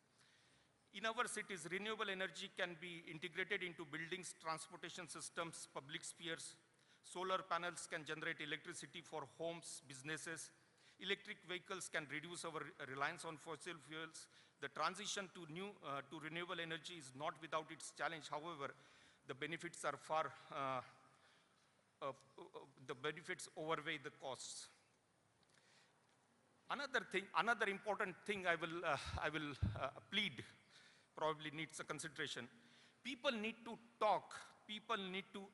In our cities, renewable energy can be integrated into buildings, transportation systems, public spheres. Solar panels can generate electricity for homes, businesses. Electric vehicles can reduce our reliance on fossil fuels. The transition to renewable energy is not without its challenge. However, the benefits are the benefits outweigh the costs. Another important thing I will plead, probably needs a consideration. People need to talk. People need to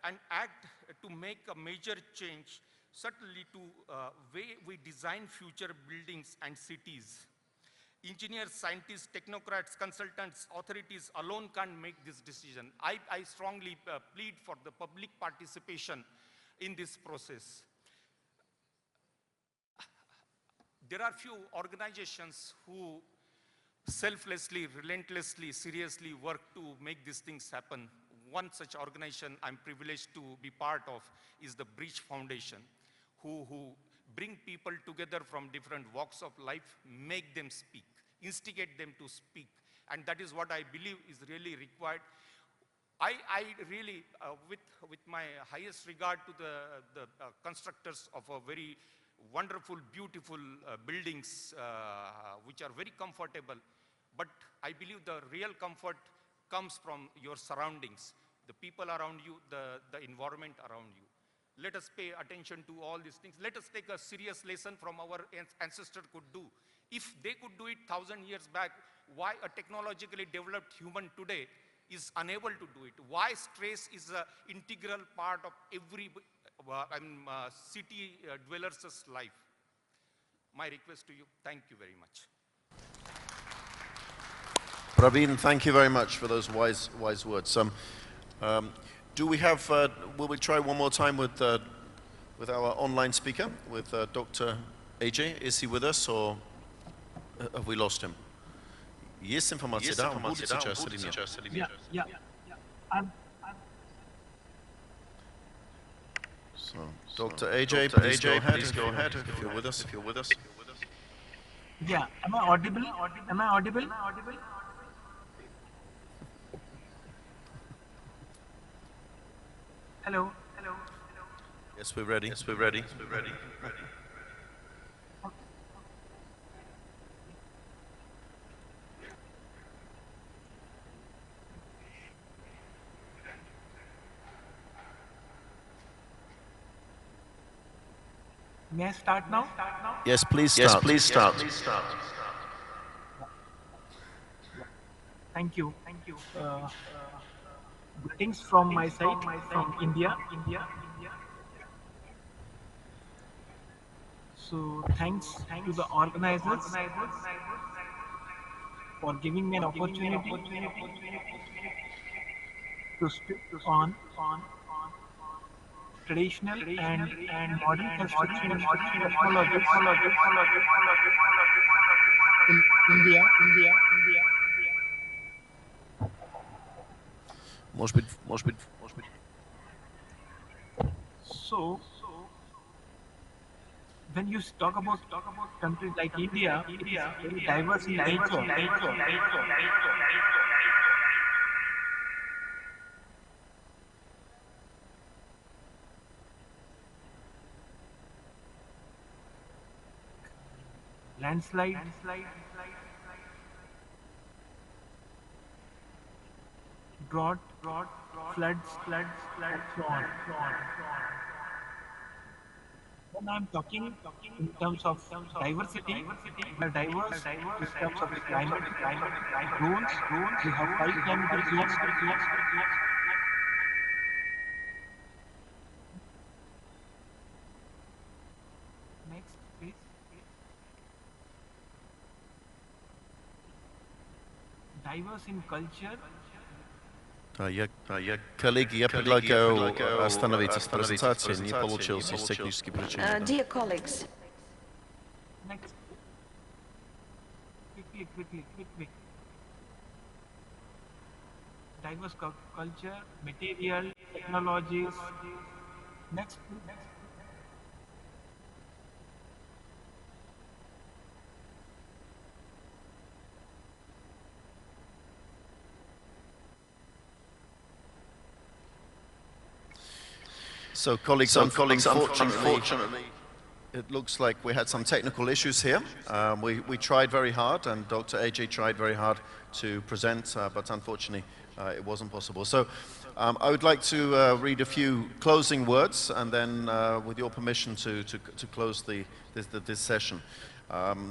and act to make a major change, certainly to way we design future buildings and cities. Engineers, scientists, technocrats, consultants, authorities alone can't make this decision. I strongly plead for the public participation in this process. There are few organizations who selflessly, relentlessly, seriously work to make these things happen. One such organization I'm privileged to be part of is the Breach Foundation, who bring people together from different walks of life, make them speak, instigate them to speak. And that is what I believe is really required. I really, with my highest regard to the constructors of a very wonderful, beautiful buildings, which are very comfortable, but I believe the real comfort comes from your surroundings, the people around you, the environment around you. Let us pay attention to all these things. Let us take a serious lesson from our ancestors could do. If they could do it 1,000 years back, why a technologically developed human today is unable to do it? Why stress is an integral part of every city dweller's life? My request to you, thank you very much. Praveen, thank you very much for those wise words. Do we have, will we try one more time with our online speaker, with Dr. AJ? Is he with us or have we lost him? Есть информация, да? Он будет сейчас или нет? So, Dr. AJ, please go ahead if you're with us. Yeah, am I audible? Am I audible? Hello. Yes, we're ready. May I start now? Yes, please start. Thank you. Greetings from my side, from India. So thanks to the organizers for giving me an opportunity to speak on traditional and modern construction technology in India. Может быть. So, when you talk about countries like India, it is very diverse in nature. Landslide, drought, floods, and so on. When I'm talking in terms of diversity, we are diverse in terms of the climate zones. We have 5 climate zones. Next, please. Diverse in culture. Коллеги, я предлагаю остановиться с презентацией, не получилось из технических причин. Dear colleagues. Next. Quickly. Diverse culture, material, technologies. Next. So colleagues, unfortunately, it looks like we had some technical issues here. We tried very hard, and Dr. AJ tried very hard to present, but unfortunately, it wasn't possible. So I would like to read a few closing words, and then, with your permission, to close this session.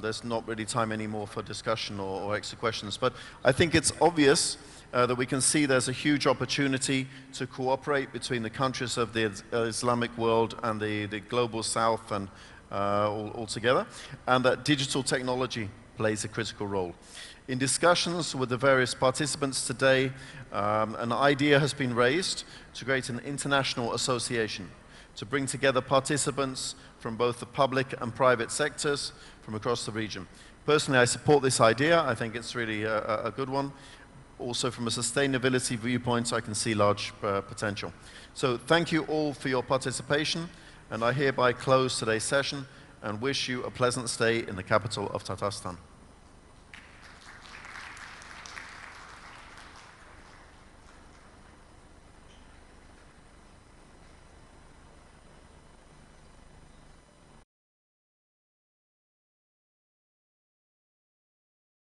There's not really time anymore for discussion or extra questions, but I think it's obvious that we can see there's a huge opportunity to cooperate between the countries of the Islamic world and the global south and all together, and that digital technology plays a critical role. In discussions with the various participants today, an idea has been raised to create an international association to bring together participants from both the public and private sectors from across the region. Personally, I support this idea. I think it's really a good one. Also, from a sustainability viewpoint, I can see large potential. So thank you all for your participation, and I hereby close today's session and wish you a pleasant stay in the capital of Tatarstan.